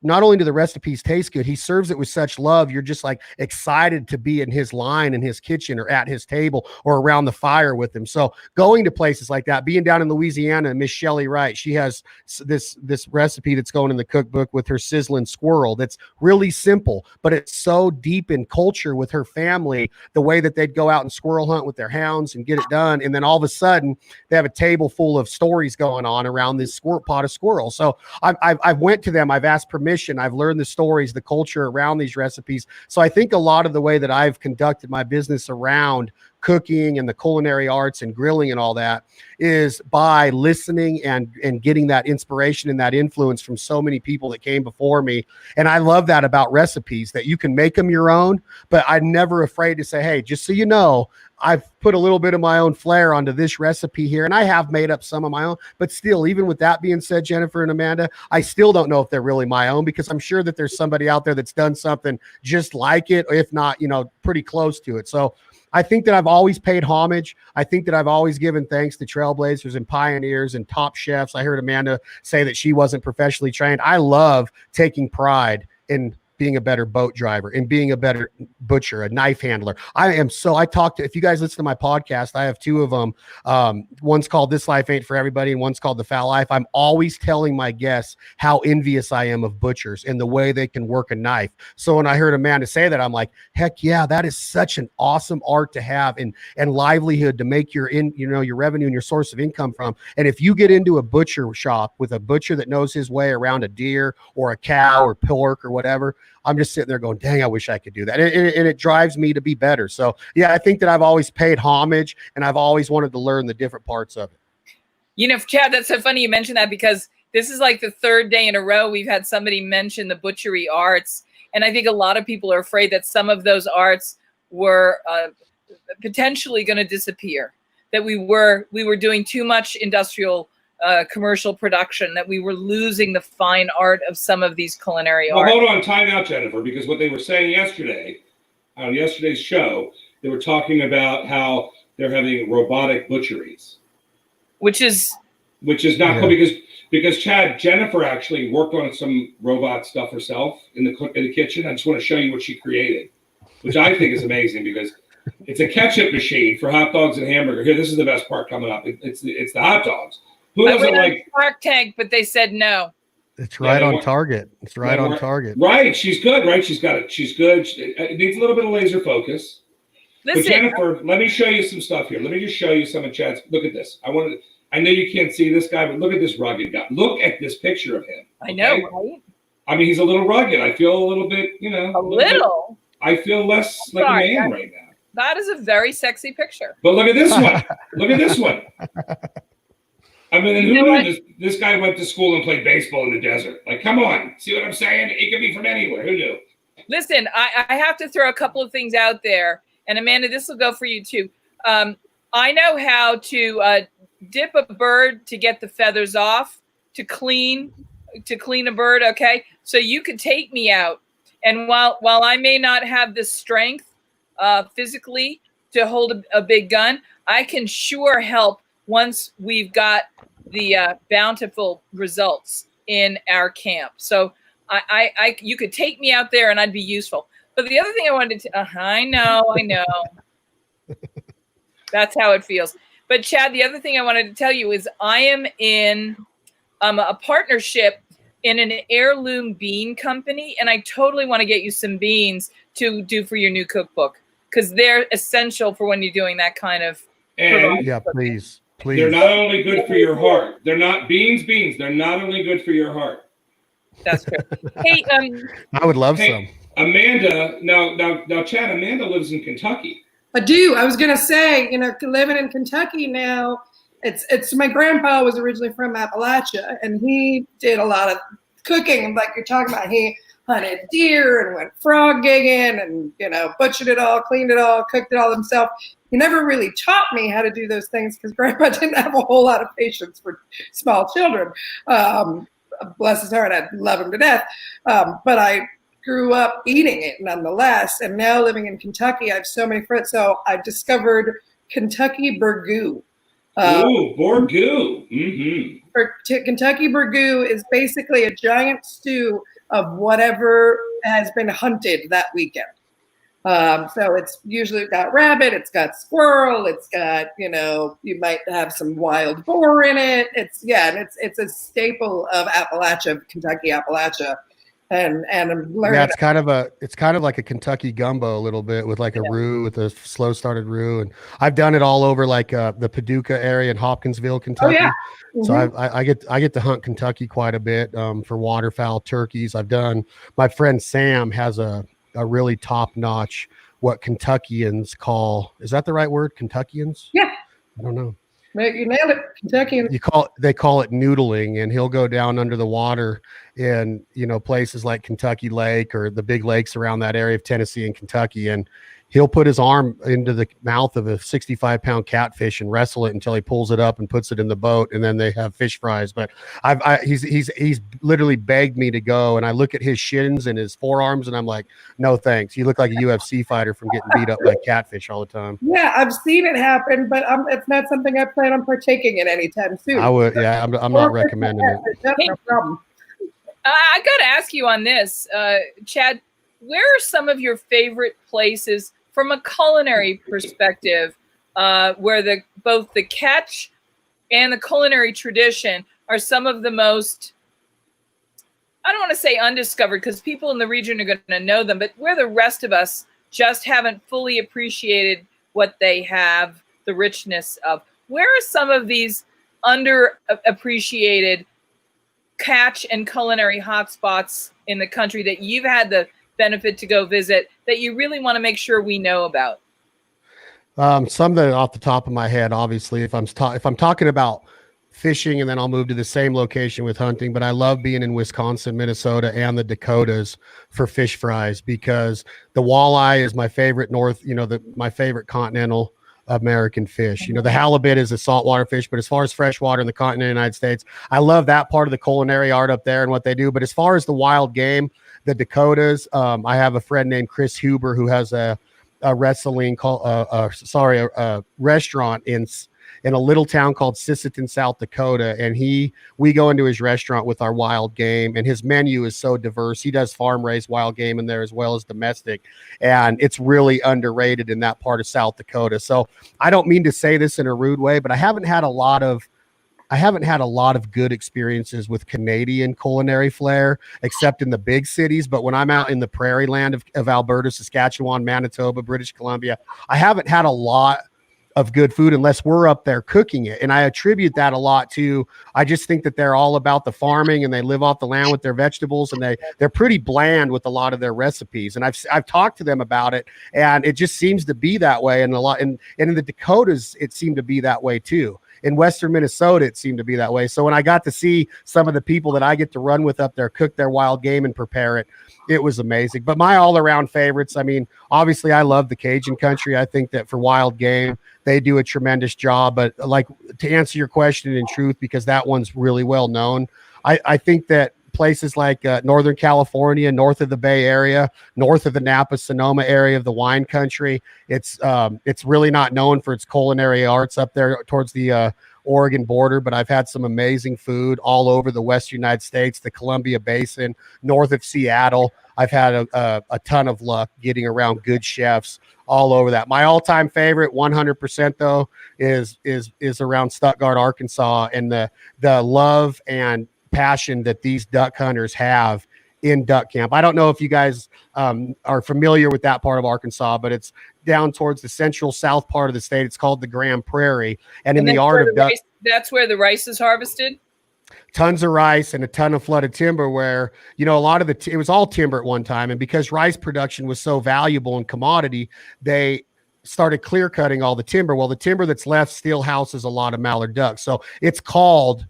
not only do the recipes taste good, he serves it with such love. You're just like excited to be in his line in his kitchen or at his table or around the fire with him. So going to places like that, being down in Louisiana, Miss Shelley Wright, she has this recipe that's going in the cookbook with her sizzling squirrel. That's really simple, but it's so deep in culture with her family, the way that they'd go out and squirrel hunt with their hounds and get it done. And then all of a sudden they have a table full of stories going on around this pot of squirrel. So I've went to them. I've asked permission. I've learned the stories, the culture around these recipes. So I think a lot of the way that I've conducted my business around cooking and the culinary arts and grilling and all that is by listening and getting that inspiration and that influence from so many people that came before me. And I love that about recipes, that you can make them your own, but I'm never afraid to say, hey, just so you know, I've put a little bit of my own flair onto this recipe here, and I have made up some of my own, but still, even with that being said, Jennifer and Amanda, I still don't know if they're really my own, because I'm sure that there's somebody out there that's done something just like it, if not, pretty close to it. So I think that I've always paid homage. I think that I've always given thanks to trailblazers and pioneers and top chefs. I heard Amanda say that she wasn't professionally trained. I love taking pride in being a better boat driver and being a better butcher, a knife handler. If you guys listen to my podcast, I have two of them. One's called This Life Ain't For Everybody, and one's called The Fowl Life. I'm always telling my guests how envious I am of butchers and the way they can work a knife. So when I heard Amanda say that, I'm like, heck yeah, that is such an awesome art to have and livelihood to make your revenue and your source of income from. And if you get into a butcher shop with a butcher that knows his way around a deer or a cow or pork or whatever, I'm just sitting there going, dang, I wish I could do that. And it drives me to be better. So yeah, I think that I've always paid homage and I've always wanted to learn the different parts of it. Chad, that's so funny you mentioned that, because this is like the third day in a row we've had somebody mention the butchery arts. And I think a lot of people are afraid that some of those arts were potentially going to disappear, that we were doing too much industrial commercial production, that we were losing the fine art of some of these culinary Well, arts. hold on, time out, Jennifer, because what they were saying yesterday on yesterday's show, they were talking about how they're having robotic butcheries, which is not cool because Chad, Jennifer actually worked on some robot stuff herself in the kitchen. I just want to show you what she created, which I think is amazing because it's a ketchup machine for hot dogs and hamburger. Here, this is the best part coming up. It's the hot dogs. Who doesn't like Shark Tank? But they said no. It's right on target. It's right on target. Right, she's good. Right, she's got it. She's good. It needs a little bit of laser focus. Listen, but Jennifer, let me show you some stuff here. Let me just show you some of Chad's. Look at this. I know you can't see this guy, but look at this rugged guy. Look at this picture of him. I know, right? I mean, he's a little rugged. I feel a little bit, a little. I feel less like a man right now. That is a very sexy picture. But look at this one. Look at this one. I mean, and who knew this guy went to school and played baseball in the desert? Like, come on. See what I'm saying? He could be from anywhere. Who knew? Listen, I have to throw a couple of things out there. And Amanda, this will go for you too. I know how to dip a bird to get the feathers off, to clean a bird. Okay. So you could take me out. And while I may not have the strength physically to hold a big gun, I can sure help once we've got the bountiful results in our camp. So you could take me out there and I'd be useful. But the other thing I wanted to, I know. That's how it feels. But Chad, the other thing I wanted to tell you is I am in a partnership in an heirloom bean company, and I totally want to get you some beans to do for your new cookbook because they're essential for when you're doing that kind of. And yeah, please. They're not only good for your heart. They're not beans. They're not only good for your heart. That's true. Hey, I would love some. Amanda, now, Chad. Amanda lives in Kentucky. I do. I was gonna say, living in Kentucky now, it's my grandpa was originally from Appalachia, and he did a lot of cooking, like you're talking about. He hunted deer and went frog gigging, and butchered it all, cleaned it all, cooked it all himself. He never really taught me how to do those things because Grandpa didn't have a whole lot of patience for small children. Bless his heart, I love him to death. But I grew up eating it nonetheless. And now living in Kentucky, I have so many friends. So I discovered Kentucky Burgoo. Burgoo. Mm-hmm. Kentucky Burgoo is basically a giant stew of whatever has been hunted that weekend. So it's usually got rabbit, it's got squirrel, it's got, you might have some wild boar in it. It's a staple of Appalachia, Kentucky Appalachia. And I'm learning. Yeah, it's kind of like a Kentucky gumbo a little bit with like a roux, with a slow started roux. And I've done it all over like the Paducah area in Hopkinsville, Kentucky. Oh, yeah. Mm-hmm. So I get to hunt Kentucky quite a bit for waterfowl, turkeys. My friend Sam has a really top notch, what Kentuckians call, is that the right word? Kentuckians? Yeah. I don't know. You nailed it. Kentucky. They call it noodling, and he'll go down under the water in, places like Kentucky Lake or the big lakes around that area of Tennessee and Kentucky. And he'll put his arm into the mouth of a 65-pound catfish and wrestle it until he pulls it up and puts it in the boat. And then they have fish fries. But he's literally begged me to go. And I look at his shins and his forearms and I'm like, no, thanks. You look like a UFC fighter from getting beat up by catfish all the time. Yeah, I've seen it happen, but it's not something I plan on partaking in anytime soon. I would. Yeah, I'm not recommending it. No problem. I got to ask you on this, Chad, where are some of your favorite places from a culinary perspective where both the catch and the culinary tradition are some of the most, I don't want to say undiscovered because people in the region are going to know them, but where the rest of us just haven't fully appreciated what they have, the richness of? Where are some of these underappreciated catch and culinary hotspots in the country that you've had the benefit to go visit that you really want to make sure we know about? Some that off the top of my head, obviously, if I'm talking about fishing, and then I'll move to the same location with hunting, but I love being in Wisconsin, Minnesota, and the Dakotas for fish fries because the walleye is my favorite my favorite continental American fish. The halibut is a saltwater fish, but as far as freshwater in the continental United States, I love that part of the culinary art up there and what they do. But as far as the wild game, the Dakotas, I have a friend named Chris Huber who has a wrestling a restaurant in a little town called Sisseton, South Dakota. And we go into his restaurant with our wild game, and his menu is so diverse. He does farm raised wild game in there as well as domestic. And it's really underrated in that part of South Dakota. So I don't mean to say this in a rude way, but I haven't had a lot of good experiences with Canadian culinary flair, except in the big cities. But when I'm out in the prairie land of Alberta, Saskatchewan, Manitoba, British Columbia, I haven't had a lot of good food unless we're up there cooking it. And I attribute that a lot to, I just think that they're all about the farming and they live off the land with their vegetables, and they're pretty bland with a lot of their recipes. And I've talked to them about it, and it just seems to be that way. And and in the Dakotas, it seemed to be that way too. In Western Minnesota, it seemed to be that way. So when I got to see some of the people that I get to run with up there cook their wild game and prepare it, it was amazing. But my all-around favorites, I mean, obviously I love the Cajun country. I think that for wild game, they do a tremendous job. But like, to answer your question in truth, because that one's really well known, I think that places like Northern California, north of the Bay Area, north of the Napa Sonoma area of the wine country, it's really not known for its culinary arts up there towards the Oregon border. But I've had some amazing food all over the Western United States, the Columbia Basin, north of Seattle. I've had a ton of luck getting around good chefs all over that. My all-time favorite, 100% though, is around Stuttgart, Arkansas, and the love and passion that these duck hunters have in duck camp. I don't know if you guys are familiar with that part of Arkansas, but it's down towards the central south part of the state. It's called the Grand Prairie. And in the art of duck, that's where the rice is harvested. Tons of rice and a ton of flooded timber where, a lot of it was all timber at one time. And because rice production was so valuable and commodity, they started clear cutting all the timber. Well, the timber that's left still houses a lot of mallard ducks. So it's called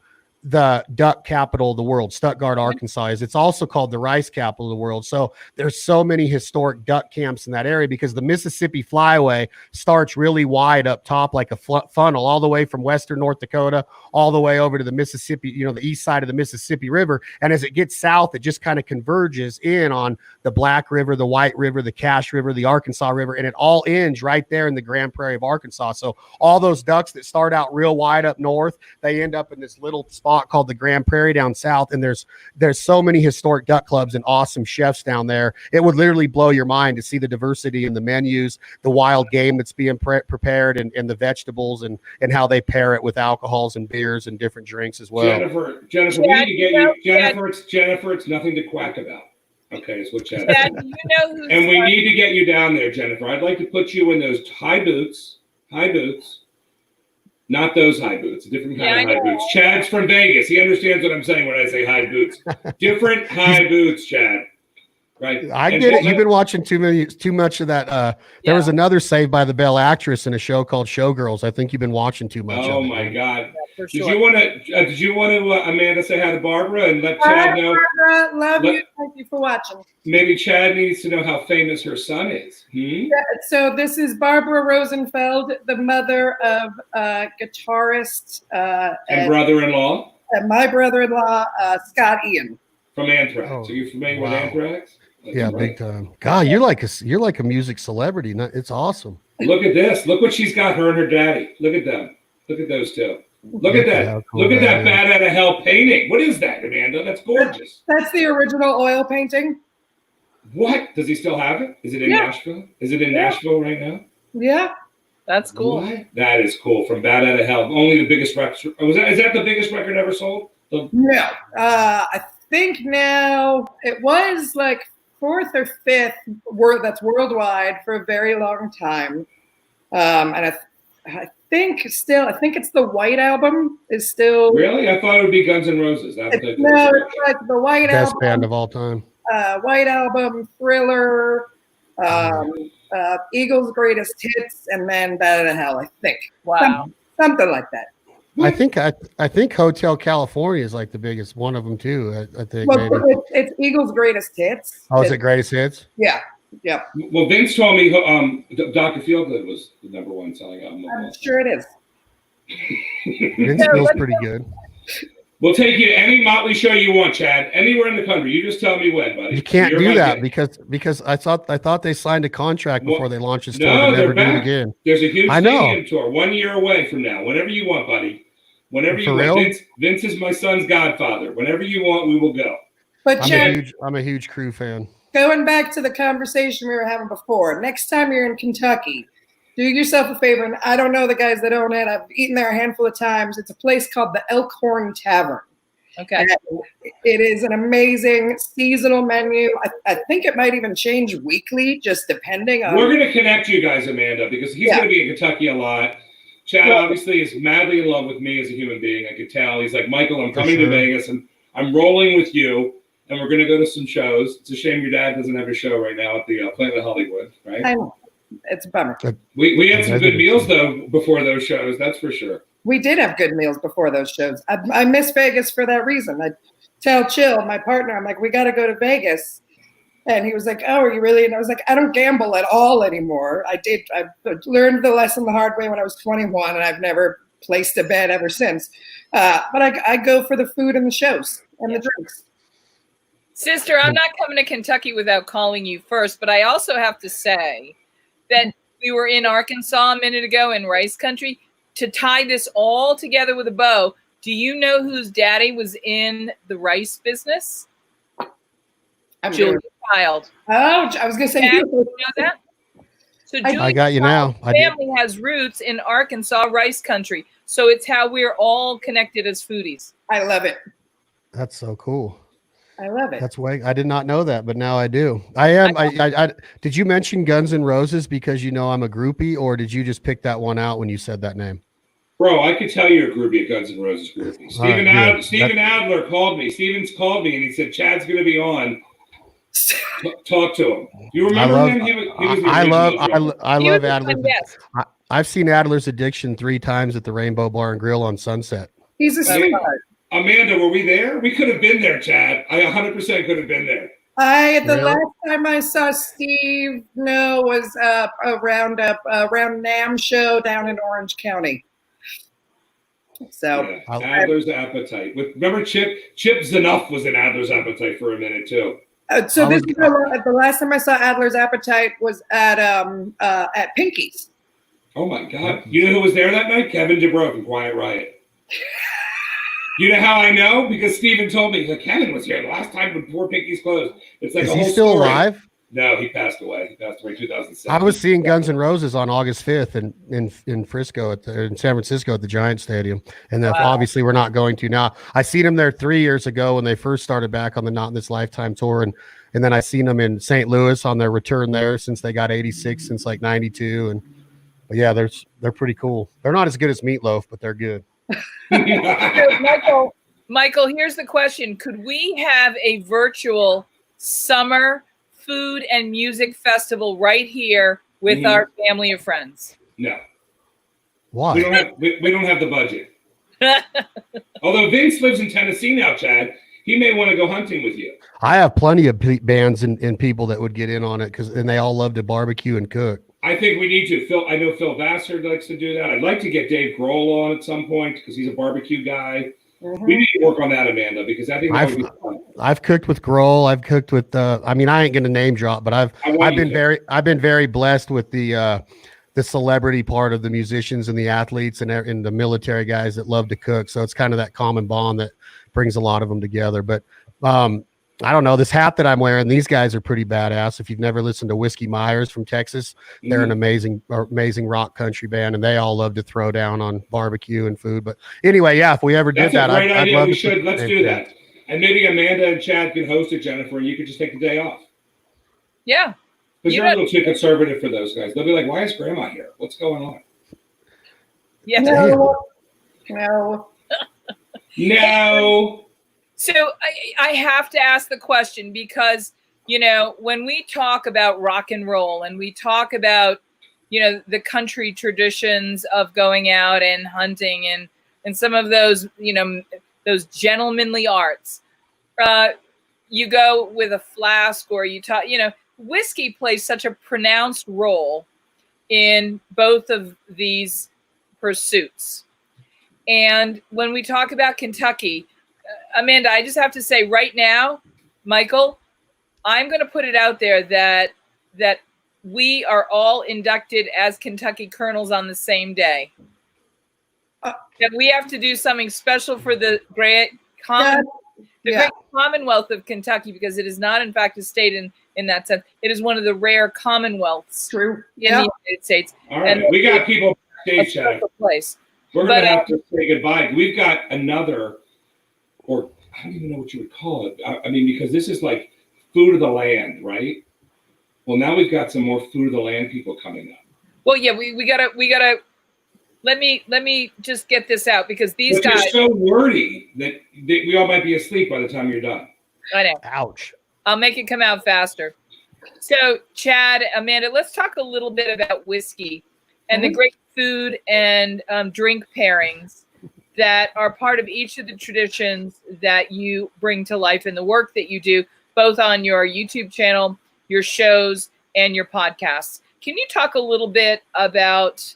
the duck capital of the world. Stuttgart, Arkansas is. It's also called the rice capital of the world. So there's so many historic duck camps in that area because the Mississippi Flyway starts really wide up top like a funnel all the way from western North Dakota all the way over to the Mississippi, the east side of the Mississippi River. And as it gets south, it just kind of converges in on the Black River, the White River, the Cache River, the Arkansas River, and it all ends right there in the Grand Prairie of Arkansas. So all those ducks that start out real wide up north, they end up in this little spot called the Grand Prairie down south. And there's so many historic duck clubs and awesome chefs down there. It would literally blow your mind to see the diversity in the menus, the wild game that's being prepared, and the vegetables and how they pair it with alcohols and beers and different drinks as well. Jennifer, we need to get you. Jennifer, it's nothing to quack about. Okay, is what Chad said. And we need to get you down there, Jennifer. I'd like to put you in those high boots. Not those high boots, a different kind of high boots. Chad's from Vegas. He understands what I'm saying when I say high boots. Different high boots, Chad. Right. I get it. You've been watching too much of that. There was another Saved by the Bell actress in a show called Showgirls. I think you've been watching too much. Oh my God. Yeah, did you want to Amanda, say hi to Barbara and let Chad know? Barbara, love you. Thank you for watching. Maybe Chad needs to know how famous her son is. Yeah, so this is Barbara Rosenfeld, the mother of guitarist and brother-in-law. And my brother-in-law, Scott Ian. From Anthrax. Are you familiar with Anthrax? Yeah, big time. God, you're like a music celebrity. It's awesome. Look at this. Look what she's got, her and her daddy. Look at them. Look at those two. Look at that. Cool. Look at that Bat Out of Hell painting. What is that, Amanda? That's gorgeous. That's the original oil painting. What? Does he still have it? Is it in Nashville? Is it in Nashville right now? Yeah. That's cool. What? That is cool. From Bat Out of Hell. Only the biggest record. Is that the biggest record ever sold? No. I think now it was like fourth or fifth that's worldwide for a very long time. And I think it's the White Album is still. Really? I thought it would be Guns N' Roses. It's like the White Best Album. Best band of all time. White Album, Thriller, Eagles' Greatest Hits, and then Bat Out of Hell, I think. Wow. Something like that. I think Hotel California is like the biggest one of them too. I think. Well, it's Eagles' Greatest Hits. Oh, is it Greatest Hits? Yeah. Yeah. Well, Vince told me Dr. Feelgood was the #1 selling album of all I'm sure it is. Vince feels pretty good. We'll take you to any Motley show you want, Chad. Anywhere in the country. You just tell me when, buddy. You can't You're do my that guest. because I thought they signed a contract before they launched this tour No, to they're never do it back. again. There's a huge I know. stadium tour 1 year away from now. Whenever you want, buddy. Whenever you For want. real? Vince is my son's godfather. Whenever you want, we will go. But Chad, I'm a huge Crew fan. going back to the conversation we were having before, next time you're in Kentucky, do yourself a favor. And I don't know the guys that own it. I've eaten there a handful of times. It's a place called the Elkhorn Tavern. Okay. And it is an amazing seasonal menu. I think it might even change weekly, just depending on. We're going to connect you guys, Amanda, because he's going to be in Kentucky a lot. Chad obviously is madly in love with me as a human being. I could tell. He's like, Michael, I'm coming to Vegas, and I'm rolling with you, and we're going to go to some shows. It's a shame your dad doesn't have a show right now at the Planet Hollywood, right? I know. It's a bummer. We had some good meals, though, before those shows. That's for sure. We did have good meals before those shows. I miss Vegas for that reason. I tell Chill, my partner, I'm like, we got to go to Vegas. And he was like, oh, are you really? And I was like, I don't gamble at all anymore. I learned the lesson the hard way when I was 21, and I've never placed a bet ever since. But I go for the food and the shows and the drinks. Sister, I'm not coming to Kentucky without calling you first, but I also have to say that we were in Arkansas a minute ago in rice country. To tie this all together with a bow, do you know whose daddy was in the rice business? Julia Child. Oh, I was going to say, you know that? So I got you now. Family has roots in Arkansas rice country. So it's how we're all connected as foodies. I love it. That's so cool. I love it. That's why I did not know that, but now I do. I am. I did you mention Guns N' Roses because you know I'm a groupie, or did you just pick that one out when you said that name? Bro, I could tell you're a groupie at Guns N' Roses groupie. Steven Adler called me. Steven's called me and he said Chad's going to be on. Talk to him. You remember him? He was the I original love Adler. I've seen Adler's Addiction 3 times at the Rainbow Bar and Grill on Sunset. He's a sweetheart. Amanda, were we there? We could have been there, Chad. I 100% could have been there. Last time I saw Steve, was around NAMM show down in Orange County. So Adler's Appetite. Remember Chip Zanoff was in Adler's Appetite for a minute too. The last time I saw Adler's Appetite was at Pinky's. Oh my God! You know who was there that night? Kevin DeBroke from Quiet Riot. You know how I know? Because Steven told me. He's like, Kevin was here the last time before Pinky's closed. It's like Is he still alive? No, he passed away. He passed away in 2007. I was seeing Guns N' Roses on August 5th in Frisco in San Francisco at the Giant Stadium, and obviously we're not going to now. I seen them there 3 years ago when they first started back on the Not in This Lifetime tour, and then I seen them in St. Louis on their return there since they got 86 since like 92, but yeah, they're pretty cool. They're not as good as Meatloaf, but they're good. So Michael, here's the question: could we have a virtual summer food and music festival right here with our family of friends? No. Why? We don't have the budget. Although Vince lives in Tennessee now, Chad, he may want to go hunting with you. I have plenty of bands and people that would get in on it and they all love to barbecue and cook. I think we need to. I know Phil Vassar likes to do that. I'd like to get Dave Grohl on at some point because he's a barbecue guy. We need to work on that, Amanda, because I think that would be fun. I've cooked with Grohl. I've cooked with. I ain't gonna name drop, but I've been very blessed with the celebrity part of the musicians and the athletes and the military guys that love to cook. So it's kind of that common bond that brings a lot of them together. But I don't know, this hat that I'm wearing, these guys are pretty badass. If you've never listened to Whiskey Myers from Texas, they're an amazing rock country band, and they all love to throw down on barbecue and food. But anyway, yeah, if we ever did that, I'd love to. Let's do that. And maybe Amanda and Chad can host it, Jennifer, and you could just take the day off. Yeah. Because you're a little too conservative for those guys. They'll be like, why is Grandma here? What's going on? Yeah. No. No. So I have to ask the question because, when we talk about rock and roll and we talk about, the country traditions of going out and hunting and some of those, those gentlemanly arts, you go with a flask or you talk, whiskey plays such a pronounced role in both of these pursuits. And when we talk about Kentucky, Amanda, I just have to say right now, Michael, I'm going to put it out there that we are all inducted as Kentucky Colonels on the same day. That we have to do something special for the great Commonwealth of Kentucky, because it is not, in fact, a state in that sense. It is one of the rare commonwealths in the United States. All right, we got people backstage. Place. We're going to have to say goodbye. We've got another, or I don't even know what you would call it. I mean, because this is like food of the land, right? Well, now we've got some more food of the land people coming up. Well, yeah, we gotta. Let me just get this out, because these guys are so wordy that we all might be asleep by the time you're done. I know. Ouch. I'll make it come out faster. So, Chad, Amanda, let's talk a little bit about whiskey and the great food and drink pairings that are part of each of the traditions that you bring to life in the work that you do, both on your YouTube channel, your shows, and your podcasts. Can you talk a little bit about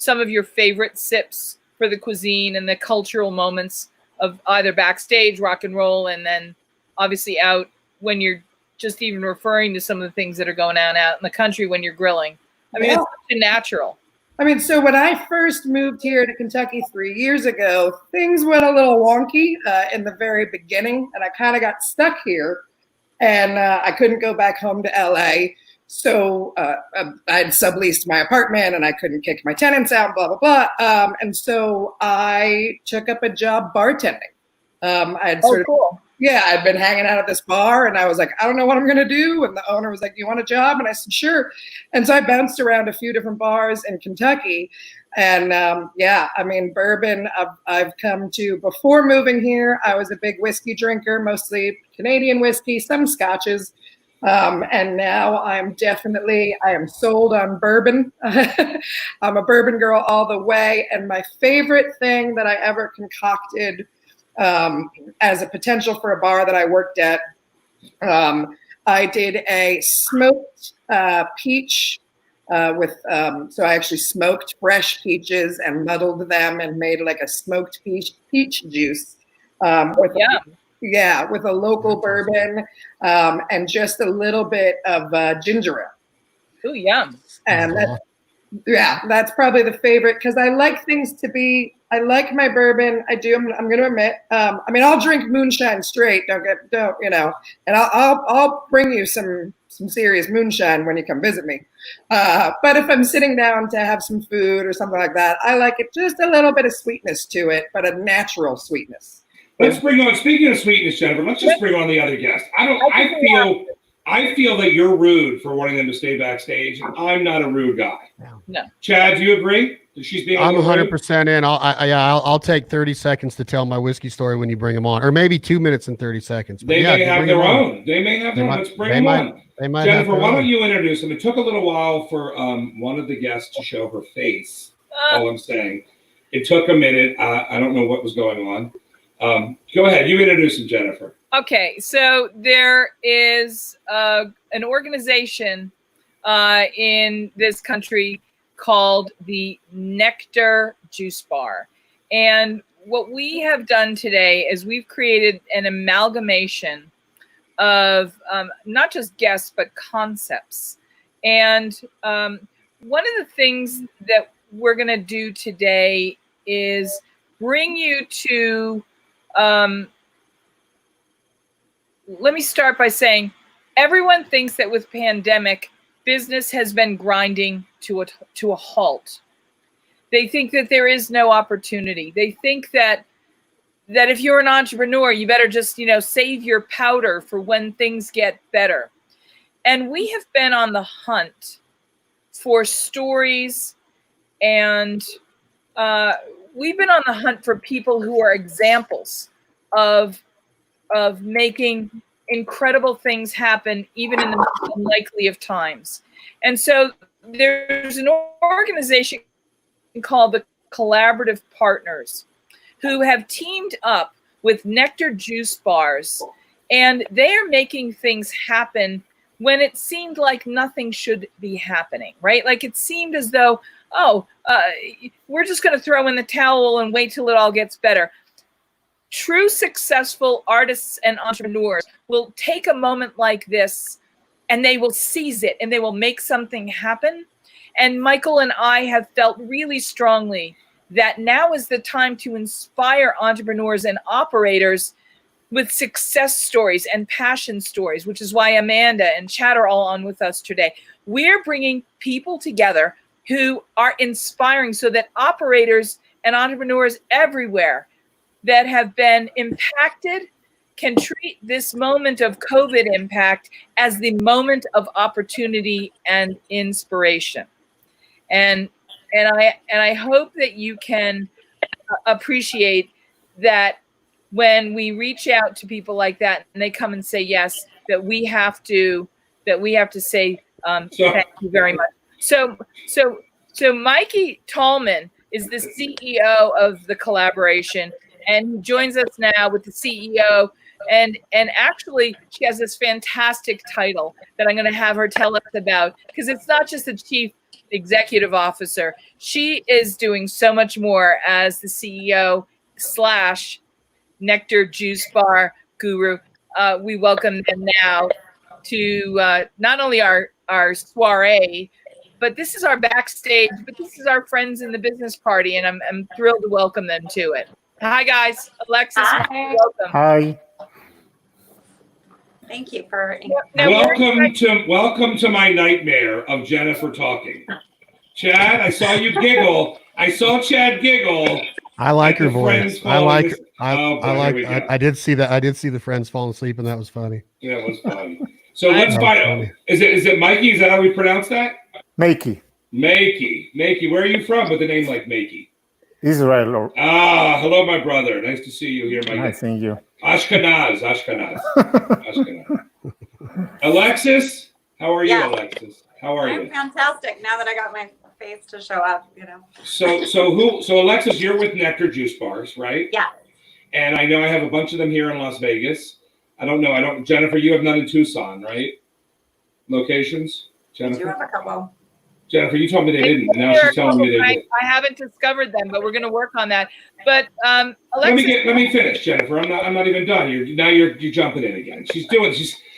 some of your favorite sips for the cuisine and the cultural moments of either backstage, rock and roll, and then obviously out when you're just even referring to some of the things that are going on out in the country when you're grilling? I mean, it's such a natural. I mean, so when I first moved here to Kentucky 3 years ago, things went a little wonky in the very beginning, and I kind of got stuck here, and I couldn't go back home to LA. So I had subleased my apartment, and I couldn't kick my tenants out, blah, blah, blah. And so I took up a job bartending. Cool. Yeah, I'd been hanging out at this bar, and I was like, I don't know what I'm going to do. And the owner was like, you want a job? And I said, sure. And so I bounced around a few different bars in Kentucky. And I mean, bourbon, I've come to, before moving here, I was a big whiskey drinker, mostly Canadian whiskey, some scotches. And now I am sold on bourbon. I'm a bourbon girl all the way. And my favorite thing that I ever concocted as a potential for a bar that I worked at, I did a smoked peach so I actually smoked fresh peaches and muddled them and made like a smoked peach juice with a local bourbon and just a little bit of ginger ale. Ooh, yum. And that's probably the favorite, because I like things to be, I like my bourbon. I do. I'm going to admit. I mean, I'll drink moonshine straight. And I'll bring you some serious moonshine when you come visit me. But if I'm sitting down to have some food or something like that, I like it just a little bit of sweetness to it, but a natural sweetness. Let's bring on. Speaking of sweetness, Jennifer, let's just bring on the other guest. I feel that you're rude for wanting them to stay backstage. I'm not a rude guy. No. Chad, do you agree? She's being. I'm 100% in. I'll take 30 seconds to tell my whiskey story when you bring them on, or maybe 2 minutes and 30 seconds. They may have their own. They may have their own. Let's bring them on. Jennifer, why don't you introduce them? It took a little while for one of the guests to show her face. All I'm saying, it took a minute. I don't know what was going on. Go ahead. You introduce them, Jennifer. Okay, so there is an organization in this country called the Nekter Juice Bar. And what we have done today is we've created an amalgamation of not just guests, but concepts. And one of the things that we're going to do today is bring you to... let me start by saying everyone thinks that with pandemic, business has been grinding to a halt. They think that there is no opportunity. They think that if you're an entrepreneur, you better just, save your powder for when things get better. And we have been on the hunt for stories, and we've been on the hunt for people who are examples of making incredible things happen, even in the most unlikely of times. And so there's an organization called the Collaborative Partners who have teamed up with Nekter Juice Bars, and they are making things happen when it seemed like nothing should be happening, right? Like it seemed as though, we're just going to throw in the towel and wait till it all gets better. True successful artists and entrepreneurs will take a moment like this and they will seize it and they will make something happen. And Michael and I have felt really strongly that now is the time to inspire entrepreneurs and operators with success stories and passion stories, which is why Amanda and Chad are all on with us today. We're bringing people together who are inspiring so that operators and entrepreneurs everywhere that have been impacted can treat this moment of COVID impact as the moment of opportunity and inspiration. And I hope that you can appreciate that when we reach out to people like that and they come and say yes, that we have to say thank you very much. So Meiky Tollman is the CEO of the collaboration, and he joins us now with the CEO. And actually, she has this fantastic title that I'm going to have her tell us about, because it's not just the chief executive officer. She is doing so much more as the CEO / Nekter Juice Bar Guru. We welcome them now to not only our soiree, but this is our backstage, but this is our friends in the business party, and I'm thrilled to welcome them to it. Hi, guys. Alexis, hi. welcome. Hi. Thank you for welcome to my nightmare of Jennifer talking. Chad, I saw you giggle. I saw Chad giggle. I like her voice. I did see that. I did see the friends falling asleep, and that was funny. Yeah, it was funny. So let's find out. Is it Meiky? Is that how we pronounce that? Meiky. Meiky. Where are you from with a name like Meiky? Israel. Hello, my brother. Nice to see you here, Meiky. Nice seeing you. Ashkenaz. Alexis, how are you, Alexis? How are you? I'm fantastic now that I got my face to show up, So Alexis, you're with Nekter Juice Bars, right? Yeah. And I know I have a bunch of them here in Las Vegas. Jennifer, you have none in Tucson, right? Locations? Jennifer? I do have a couple. Jennifer, you told me they didn't. Now she's telling me they did. I haven't discovered them, but we're going to work on that. But Alexis, let me finish, Jennifer. I'm not even done. You're jumping in again.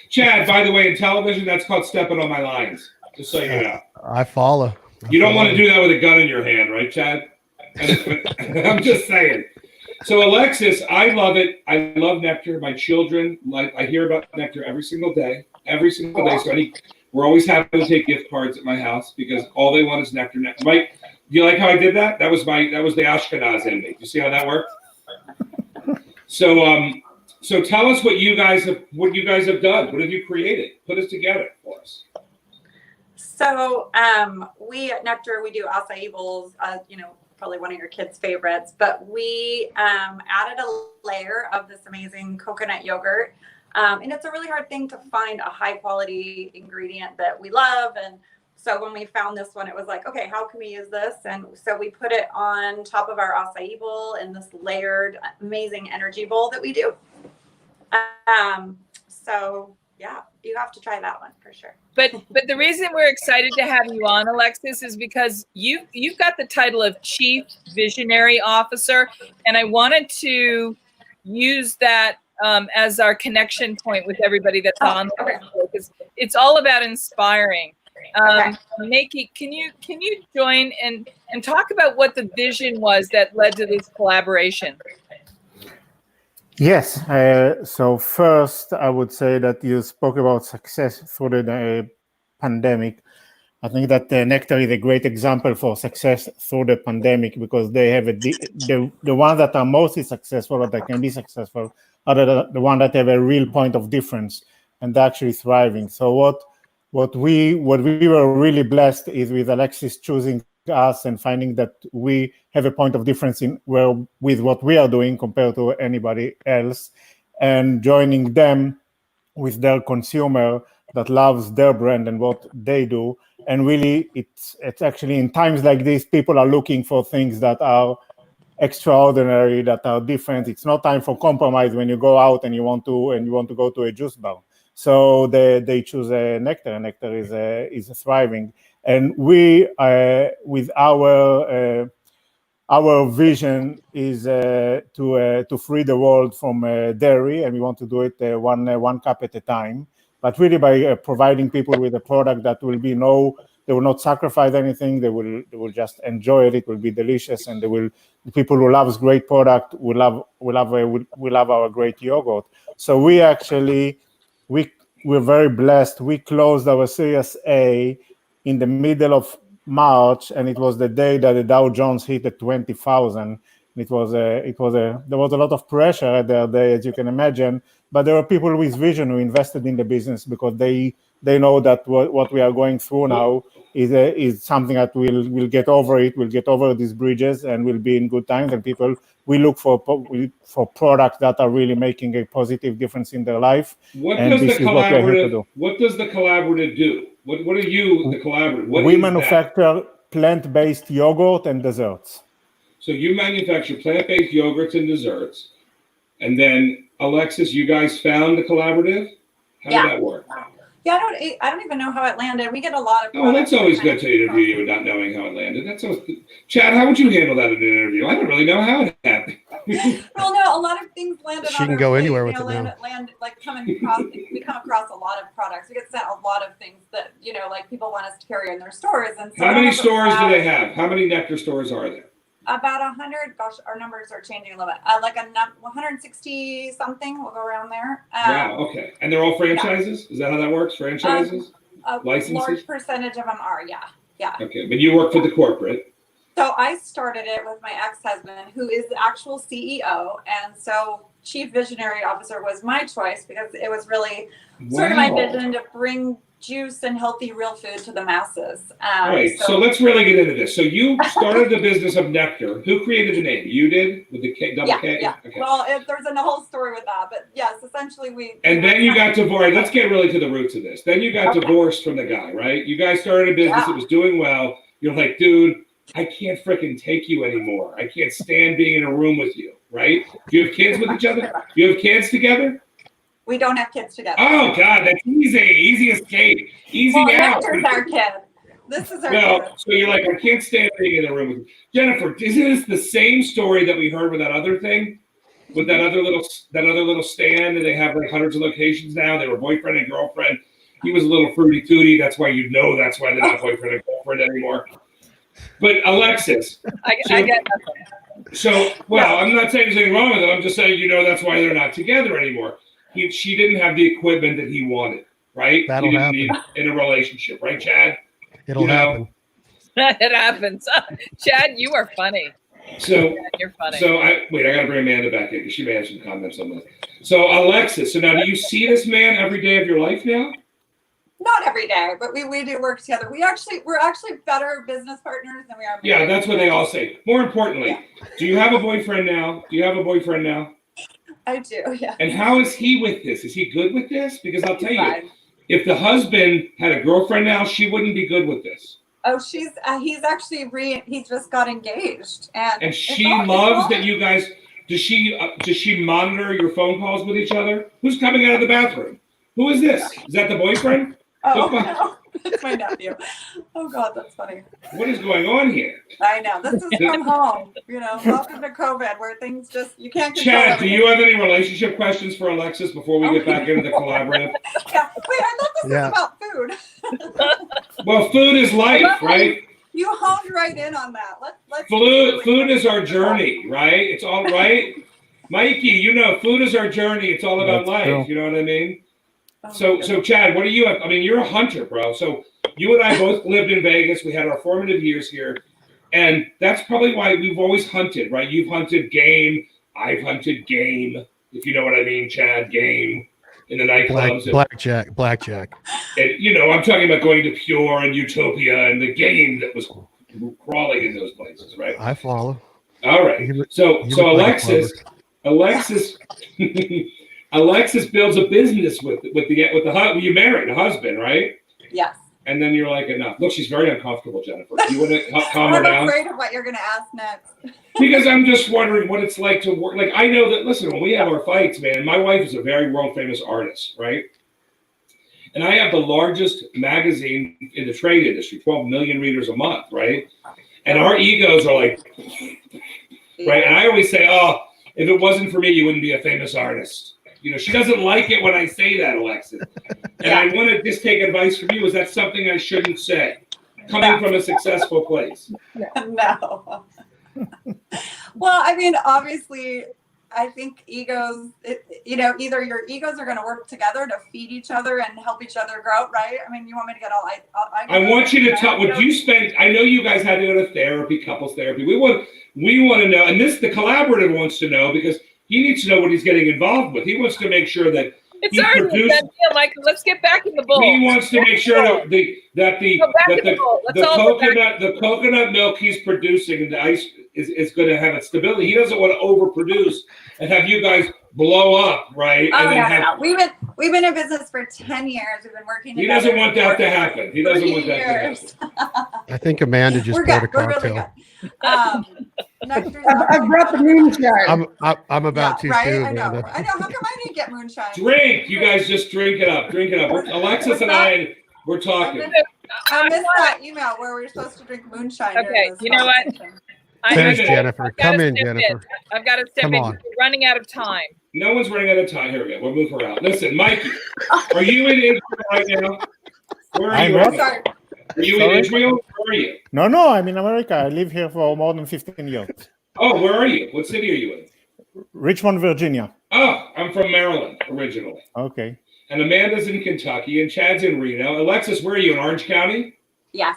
Chad, by the way, in television, that's called stepping on my lines. Just so you know. I follow. You don't want to do that with a gun in your hand, right, Chad? I'm just saying. So Alexis, I love it. I love Nekter. My children, I hear about Nekter every single day. So we're always happy to take gift cards at my house because all they want is Nekter. Mike, do you like how I did that? That was the Ashkenaz in me. Do you see how that worked? So tell us what you guys have done. What have you created? Put us together for us. So we at Nekter, we do acai bowls, probably one of your kids' favorites, but we added a layer of this amazing coconut yogurt. And it's a really hard thing to find a high quality ingredient that we love. And so when we found this one, it was like, okay, how can we use this? And so we put it on top of our acai bowl in this layered, amazing energy bowl that we do. So yeah, you have to try that one for sure. But the reason we're excited to have you on, Alexis, is because you've got the title of Chief Visionary Officer, and I wanted to use that as our connection point with everybody that's on, because it's all about inspiring. Meiky, can you join and talk about what the vision was that led to this collaboration? Yes. So first, I would say that you spoke about success through the pandemic. I think that Nekter is a great example for success through the pandemic because they have the ones that are mostly successful, that they can be successful, are the ones that have a real point of difference and they're actually thriving. So what we were really blessed is with Alexis choosing us and finding that we have a point of difference with what we are doing compared to anybody else, and joining them with their consumer that loves their brand and what they do. And really, it's actually in times like this, people are looking for things that are extraordinary, that are different. It's not time for compromise when you go out and you want to go to a juice bar. So they choose Nekter, and Nekter is thriving. And we, with our vision is to free the world from dairy, and we want to do it one cup at a time. But really by providing people with a product that will be they will not sacrifice anything. They will just enjoy it. It will be delicious, and the people who loves great product will love our great yogurt. So we're very blessed. We closed our Series A in the middle of March, and it was the day that the Dow Jones hit the 20,000. There was a lot of pressure at that day, as you can imagine. But there were people with vision who invested in the business because they know that what we are going through now is something that we'll get over it. We'll get over these bridges, and we'll be in good times. And people will look for products that are really making a positive difference in their life. What does the collaborative do? What are you, the collaborative? We manufacture plant-based yogurt and desserts. So you manufacture plant-based yogurts and desserts, and then Alexis, you guys found the collaborative? How did that work? Yeah, I don't even know how it landed. We get a lot of. Oh, that's always good to interview you without knowing how it landed. That's always good. Chad, how would you handle that in an interview? I don't really know how it happened. Well, no, a lot of things landed. She can go anywhere with it now. We come across a lot of products. We get sent a lot of things that like people want us to carry in their stores. And so how many stores do they have? How many Nekter stores are there? About 100. Gosh, our numbers are changing a little bit. 160 something. We'll go around there. Wow. Okay. And they're all franchises? Yeah. Is that how that works? Franchises? Licenses? A large percentage of them are. Yeah. Okay. But you work for the corporate. So I started it with my ex-husband, who is the actual CEO, and so Chief Visionary Officer was my choice because it was really sort of my vision to bring juice and healthy real food to the masses. All right, so let's really get into this. So you started the business of Nekter. Who created the name? You did with the K, double K? Yeah. Okay. Well, there's a whole story with that, but yes, essentially we. And then you got divorced. Let's get really to the roots of this. Then you got divorced from the guy, right? You guys started a business. It was doing well. You're like, dude, I can't freaking take you anymore. I can't stand being in a room with you, right? Do you have kids with each other? Do you have kids together? We don't have kids together. Oh, God, that's easy escape. Easy out. Nekter's our kid. This is our kid. So you're like, I can't stand being in the room with you. Jennifer, isn't this the same story that we heard with that other thing? With that other little stand, and they have like hundreds of locations now. They were boyfriend and girlfriend. He was a little fruity tooty. That's why that's why they're not boyfriend and girlfriend anymore. But Alexis. I get nothing. So, I'm not saying there's anything wrong with it. I'm just saying, that's why they're not together anymore. She didn't have the equipment that he wanted, right? That'll happen need in a relationship, right, Chad? It'll happen. It happens. Chad, you are funny. So you're funny. So I gotta bring Amanda back in because she may have some comments on this. So Alexis, now do you see this man every day of your life now? Not every day, but we do work together. We're actually better business partners than we are. Yeah, that's what they all say. More importantly, do you have a boyfriend now? I do, yeah. And how is he with this? Is he good with this? Because I'll tell you, if the husband had a girlfriend now, she wouldn't be good with this. Oh, he's actually he just got engaged, and she loves that you guys. Does she monitor your phone calls with each other? Who's coming out of the bathroom? Who is this? Is that the boyfriend? Oh, no. It's my nephew. Oh God, that's funny. What is going on here? I know. This is from home. Welcome to COVID, where things you can't control. Chad, do you have any relationship questions for Alexis before we get back into the collaborative? Yeah. Wait, I thought this was about food. Well, food is life, right? You honed right in on that. Let's food is our journey, right? It's all right. Meiky, food is our journey. It's all about life. True. You know what I mean? So Chad, what are you? I mean, you're a hunter, bro. So you and I both lived in Vegas. We had our formative years here, and that's probably why we've always hunted, right? You've hunted game. I've hunted game. If you know what I mean, Chad, game in the nightclubs. Blackjack. And I'm talking about going to Pure and Utopia and the game that was crawling in those places, right? I follow. All right. So Alexis builds a business with you married a husband, right? Yes. And then you're like, enough. Look, she's very uncomfortable, Jennifer. Do you want to calm her down? I'm afraid of what you're going to ask next. Because I'm just wondering what it's like to work. Like, I know that, listen, when we have our fights, man, my wife is a very world famous artist, right? and I have the largest magazine in the trade industry, 12 million readers a month, right? And our egos are like, right? And I always say, oh, if it wasn't for me, you wouldn't be a famous artist. You know, she doesn't like it when I say that, Alexis. And I want to just take advice from you. Is that something I shouldn't say? Coming from a successful place. No. Well, I mean, obviously, I think egos, either your egos are going to work together to feed each other and help each other grow, right? I mean, you want me to get all I want you to tell, would you spend, I know you guys had to go to therapy, couples therapy. We want to know, and the collaborative wants to know, because he needs to know what he's getting involved with. He wants to make sure that it's already done deal, Michael. Let's get back in the bowl. He wants to make sure that the coconut milk he's producing and the ice is going to have its stability. He doesn't want to overproduce and have you guys blow up, right? Oh, no. We've been in business for 10 years. We've been working. He doesn't want that to happen. He doesn't want that to happen. I think Amanda just poured a cocktail. I've brought the moonshine. I'm about to right? too. I know. How come I didn't get moonshine? Drink. You guys just drink it up. Drink it up. Alexis and I, we're talking. I missed that email where we were supposed to drink moonshine. Okay, you know what? Finish, Jennifer. Come in, Jennifer. I've got to step in. We're running out of time. No one's running out of time. Here we go. We'll move her out. Listen, Meiky, are you in Israel right now? Where are you? Sorry. Are you in Israel? Where are you? No, I'm in America. I live here for more than 15 years. Oh, where are you? What city are you in? Richmond, Virginia. Oh, I'm from Maryland originally. Okay. And Amanda's in Kentucky, and Chad's in Reno. Alexis, where are you, in Orange County? Yes.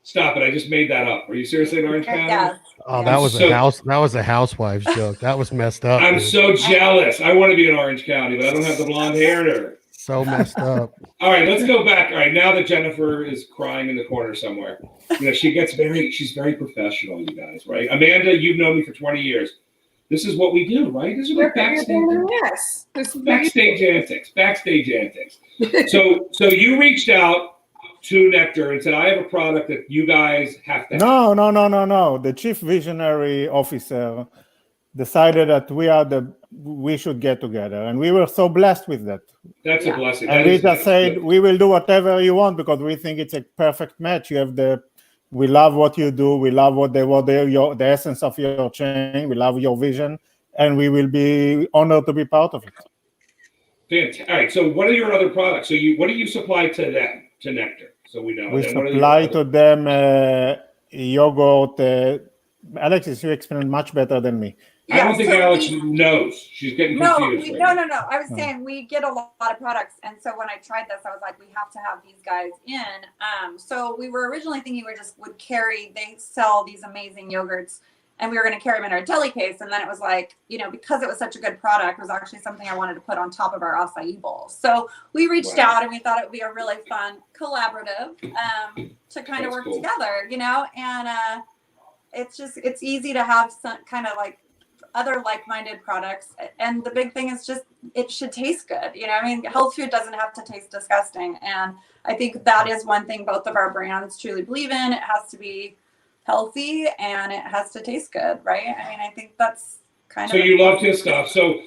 Stop it! I just made that up. Are you seriously in Orange County? Yes. Oh, that was a housewife's joke. That was messed up. I'm so jealous. I want to be in Orange County, but I don't have the blonde hair to. So messed up. All right, let's go back. All right, now that Jennifer is crying in the corner somewhere, she's very professional, you guys, right? Amanda, you've known me for 20 years. This is what we do, right? This is what backstage. Yes. Backstage antics. Backstage antics. So you reached out to Nekter and said, I have a product that you guys have to have. No. The chief visionary officer decided that we should get together, and we were so blessed with that. That's a blessing. And we just said, we will do whatever you want because we think it's a perfect match. We love what you do. We love the essence of your chain. We love your vision, and we will be honored to be part of it. Fantastic. All right. So what are your other products? So what do you supply to them, to Nekter? So we know. We supply to them yogurt. Alexis, you explain much better than me. I don't think Alex knows. She's getting confused. No. I was saying we get a lot of products, and so when I tried this, I was like, we have to have these guys in. So we were originally thinking would carry. They sell these amazing yogurts, and we were going to carry them in our deli case. And then it was like, because it was such a good product, it was actually something I wanted to put on top of our acai bowls. So we reached out, and we thought it would be a really fun collaborative to kind of work together, and it's easy to have some kind of like other like-minded products, and the big thing is just it should taste good. Health food doesn't have to taste disgusting, and I think that is one thing both of our brands truly believe in. It has to be healthy and it has to taste good, right? I think that's kind of. So you love his stuff. So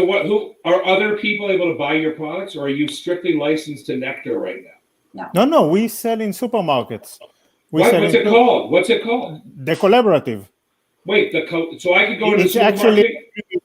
what? Who are other people able to buy your products, or are you strictly licensed to Nekter right now? No. We sell in supermarkets. What's it called? What's it called? The Collaborative. Wait, so I could go to the supermarket? Actually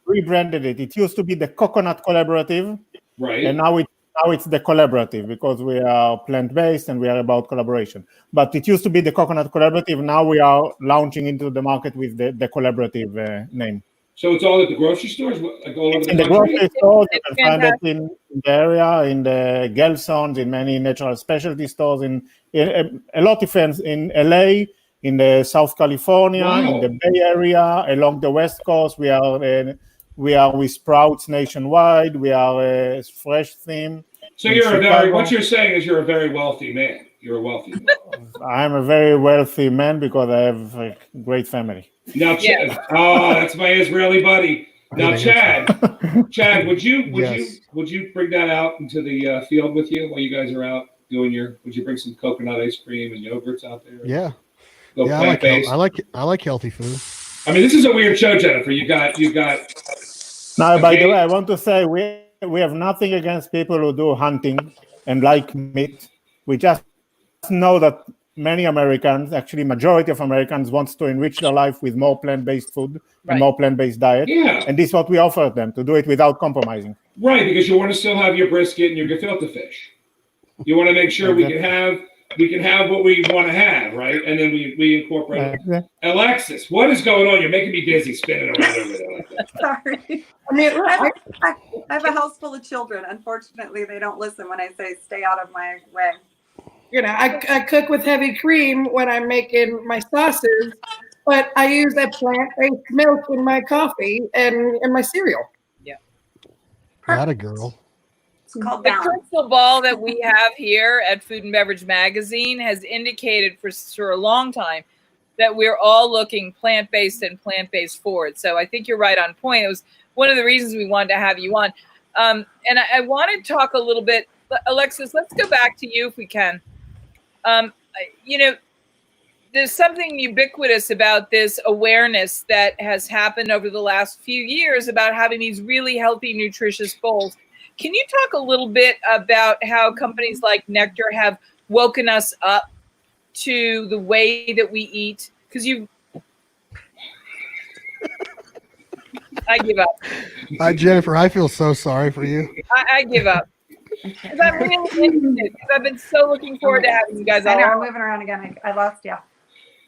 rebranded it. It used to be the Coconut Collaborative, right? And now it's the Collaborative because we are plant-based and we are about collaboration. But it used to be the Coconut Collaborative. Now we are launching into the market with the Collaborative name. So it's all at the grocery stores, like all over the country? In the grocery stores, you can find it in the area, in the Gelsons, in many natural specialty stores, in a lot of events in LA. In the South California, in the Bay Area, along the West Coast, we are with Sprouts nationwide. We are a fresh theme. So what you're saying is you're a very wealthy man. You're a wealthy man. I'm a very wealthy man because I have a great family. Now, Chad, that's my Israeli buddy. Now, Chad, would you bring that out into the field with you while you guys are out doing would you bring some coconut ice cream and yogurts out there? Yeah. I like healthy food. I mean, this is a weird show, Jennifer. You got. Now, by the way, I want to say we have nothing against people who do hunting. and like meat. We just know that many Americans, actually majority of Americans, wants to enrich their life with more plant-based food and more plant-based diet. Yeah. And this is what we offer them, to do it without compromising. Right, because you want to still have your brisket and your gefilte fish. You want to make sure we can have what we want to have, right? And then we incorporate it. Alexis, what is going on? You're making me dizzy spinning around over there like that. Sorry. I mean, I have a house full of children. Unfortunately, they don't listen when I say stay out of my way. you know, I cook with heavy cream when I'm making my sauces, but I use that plant-based milk in my coffee and in my cereal. Yeah. Not a girl. It's called The balance. crystal ball that we have here at Food and Beverage Magazine has indicated for a long time that we're all looking plant-based and plant-based forward. So I think you're right on point. It was one of the reasons we wanted to have you on. And I want to talk a little bit, Alexis, let's go back to you if we can. You know, there's something ubiquitous about this awareness that has happened over the last few years about having these really healthy, nutritious bowls. Can you talk a little bit about how companies like Nekter have woken us up to the way that we eat? Because I give up. Jennifer, I feel so sorry for you. I give up. Because I'm really interested. Because I've been so looking forward to having you guys I all know, on. I'm moving around again. I lost you.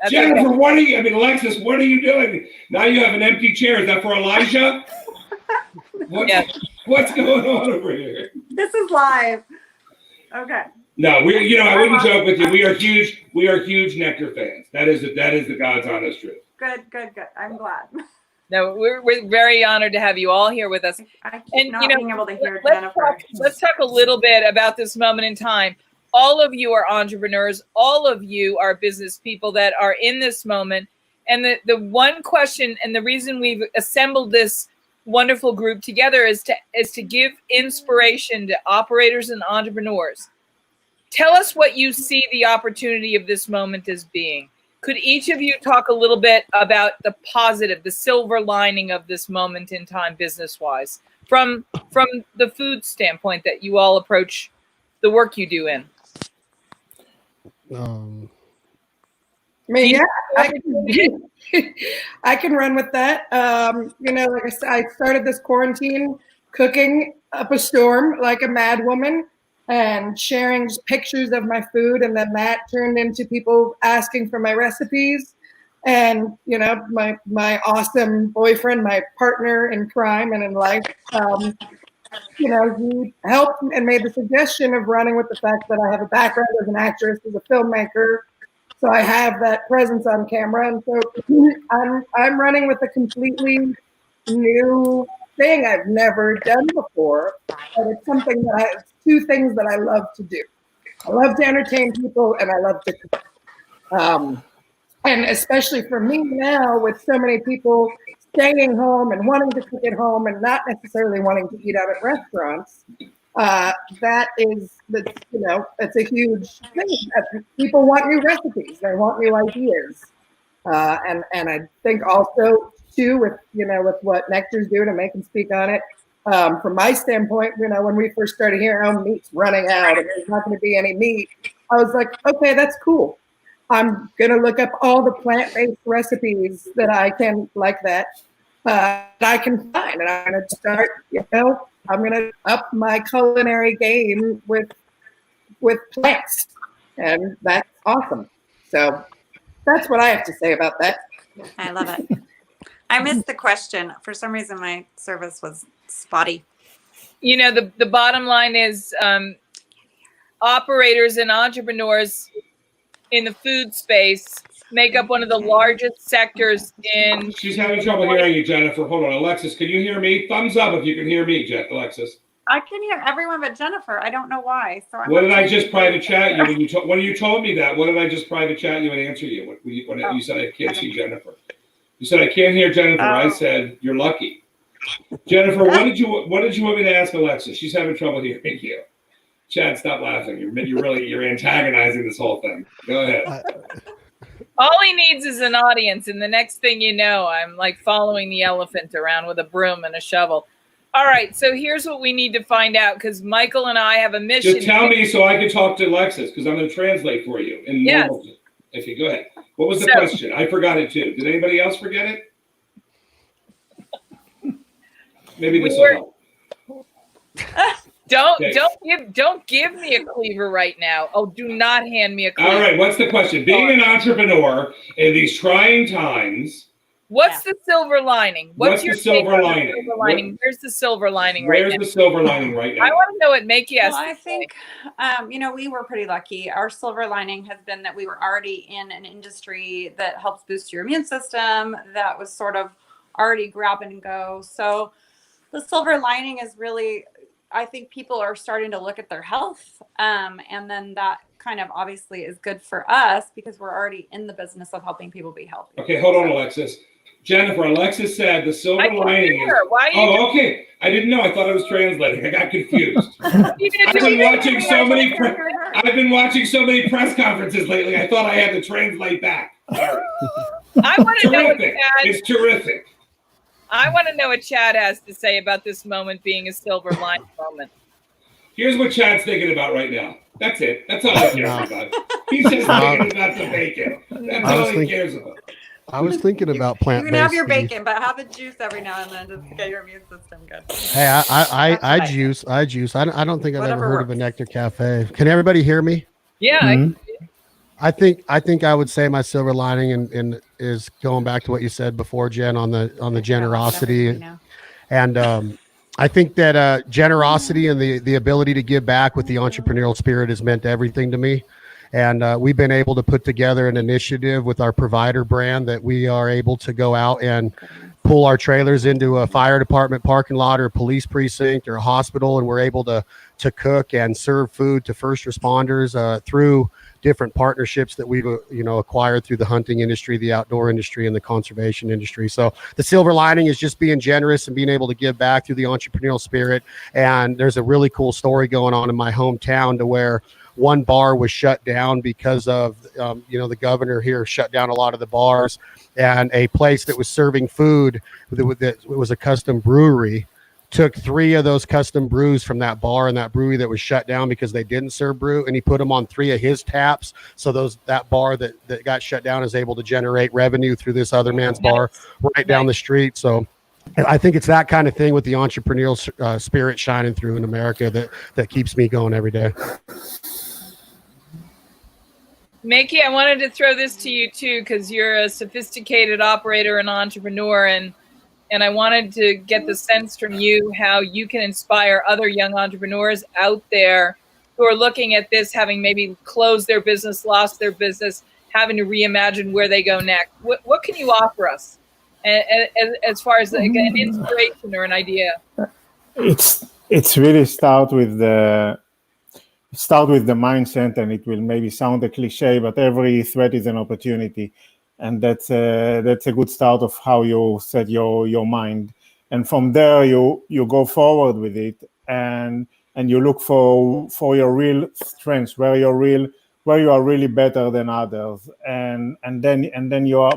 That's Jennifer, okay. Alexis, what are you doing? Now you have an empty chair. Is that for Elijah? What's going on over here? This is live. Okay. No, I wouldn't joke with you. We are huge Nekter fans. That is the God's honest truth. Good. I'm glad. No, we're very honored to have you all here with us. I keep And, not you know, being able to hear let's Jennifer. let's talk a little bit about this moment in time. All of you are entrepreneurs. All of you are business people that are in this moment. And the one question and the reason we've assembled this wonderful group together is to give inspiration to operators and entrepreneurs. Tell us what you see the opportunity of this moment as being. Could each of you talk a little bit about the positive, the silver lining of this moment in time business-wise, from the food standpoint that you all approach the work you do in? I mean, yeah, I can run with that. Like I said, I started this quarantine cooking up a storm like a mad woman and sharing pictures of my food. And then that turned into people asking for my recipes. And, my awesome boyfriend, my partner in crime and in life, he helped and made the suggestion of running with the fact that I have a background as an actress, as a filmmaker. So I have that presence on camera. And so I'm running with a completely new thing I've never done before. But it's something that two things that I love to do. I love to entertain people and I love to cook. And especially for me now, with so many people staying home and wanting to cook at home and not necessarily wanting to eat out at restaurants, it's a huge thing. People want new recipes. They want new ideas. And I think also too with what Nekter's doing, and they can speak on it. From my standpoint, when we first started hearing, meat's running out and there's not going to be any meat, I was like, okay, that's cool. I'm going to look up all the plant-based recipes that I can I can find. And I'm going to start, I'm going to up my culinary game with plants. And that's awesome. So that's what I have to say about that. I love it. I missed the question. For some reason, my service was spotty. The bottom line is operators and entrepreneurs in the food space make up one of the largest sectors in... She's having trouble hearing you, Jennifer. Hold on. Alexis, can you hear me? Thumbs up if you can hear me, Alexis. I can hear everyone but Jennifer. I don't know why. So what did I just private chat you when you told me that? What did I just private chat you and answer you? You said I can't see Jennifer. You said I can't hear Jennifer. I said you're lucky. Jennifer, what did you want me to ask Alexis? She's having trouble hearing you. Chad, stop laughing. You're antagonizing this whole thing. Go ahead. All he needs is an audience, and the next thing you know, I'm like following the elephant around with a broom and a shovel. All right, so here's what we need to find out, because Michael and I have a mission. Just tell me so I can talk to Alexis, because I'm going to translate for you. Yes. Okay, go ahead. What was the question? I forgot it too. Did anybody else forget it? Maybe this will help. Don't give me a cleaver right now. Oh, do not hand me a cleaver. All right, what's the question? Being an entrepreneur in these trying times. What's the silver lining? What's your silver lining? Where's the silver lining right now? Where's the silver lining right now? I want to know what Meiky has. Well, I think, we were pretty lucky. Our silver lining has been that we were already in an industry that helps boost your immune system. That was sort of already grab and go. So the silver lining is really, I think people are starting to look at their health. And then that kind of obviously is good for us because we're already in the business of helping people be healthy. Okay, hold on, Alexis. Jennifer, Alexis said the silver lining is. Oh, okay. I didn't know. I thought I was translating. I got confused. I've been watching so many press conferences lately. I thought I had to translate back. I want to know what Chad, it's terrific. I want to know what Chad has to say about this moment being a silver lining moment. Here's what Chad's thinking about right now. That's it. That's all he cares about. He's just thinking about the bacon. That's all he cares about. I was thinking about plant-based. You can have your bacon, but have a juice every now and then just to get your immune system good. Hey, I juice. I don't think I've ever heard of a Nekter cafe. Can everybody hear me? Yeah. Mm-hmm. I think I would say my silver lining and is going back to what you said before, Jen, on the generosity, and I think that generosity and the ability to give back with the entrepreneurial spirit has meant everything to me. And we've been able to put together an initiative with our provider brand that we are able to go out and pull our trailers into a fire department parking lot or a police precinct or a hospital, and we're able to cook and serve food to first responders through different partnerships that we've acquired through the hunting industry, the outdoor industry, and the conservation industry. So the silver lining is just being generous and being able to give back through the entrepreneurial spirit. And there's a really cool story going on in my hometown to where one bar was shut down because of, the governor here shut down a lot of the bars, and a place that was serving food that was a custom brewery took 3 of those custom brews from that bar and that brewery that was shut down because they didn't serve brew, and he put them on 3 of his taps. So that bar that got shut down is able to generate revenue through this other man's bar right down the street. So I think it's that kind of thing with the entrepreneurial spirit shining through in America that keeps me going every day. Meiky, I wanted to throw this to you too, because you're a sophisticated operator and entrepreneur, and I wanted to get the sense from you how you can inspire other young entrepreneurs out there who are looking at this, having maybe closed their business, lost their business, having to reimagine where they go next. What can you offer us as far as like an inspiration or an idea? It's really start with the mindset, and it will maybe sound a cliche, but every threat is an opportunity. And that's a good start of how you set your mind. And from there, you go forward with it, and you look for your real strengths, where you are really better than others. And then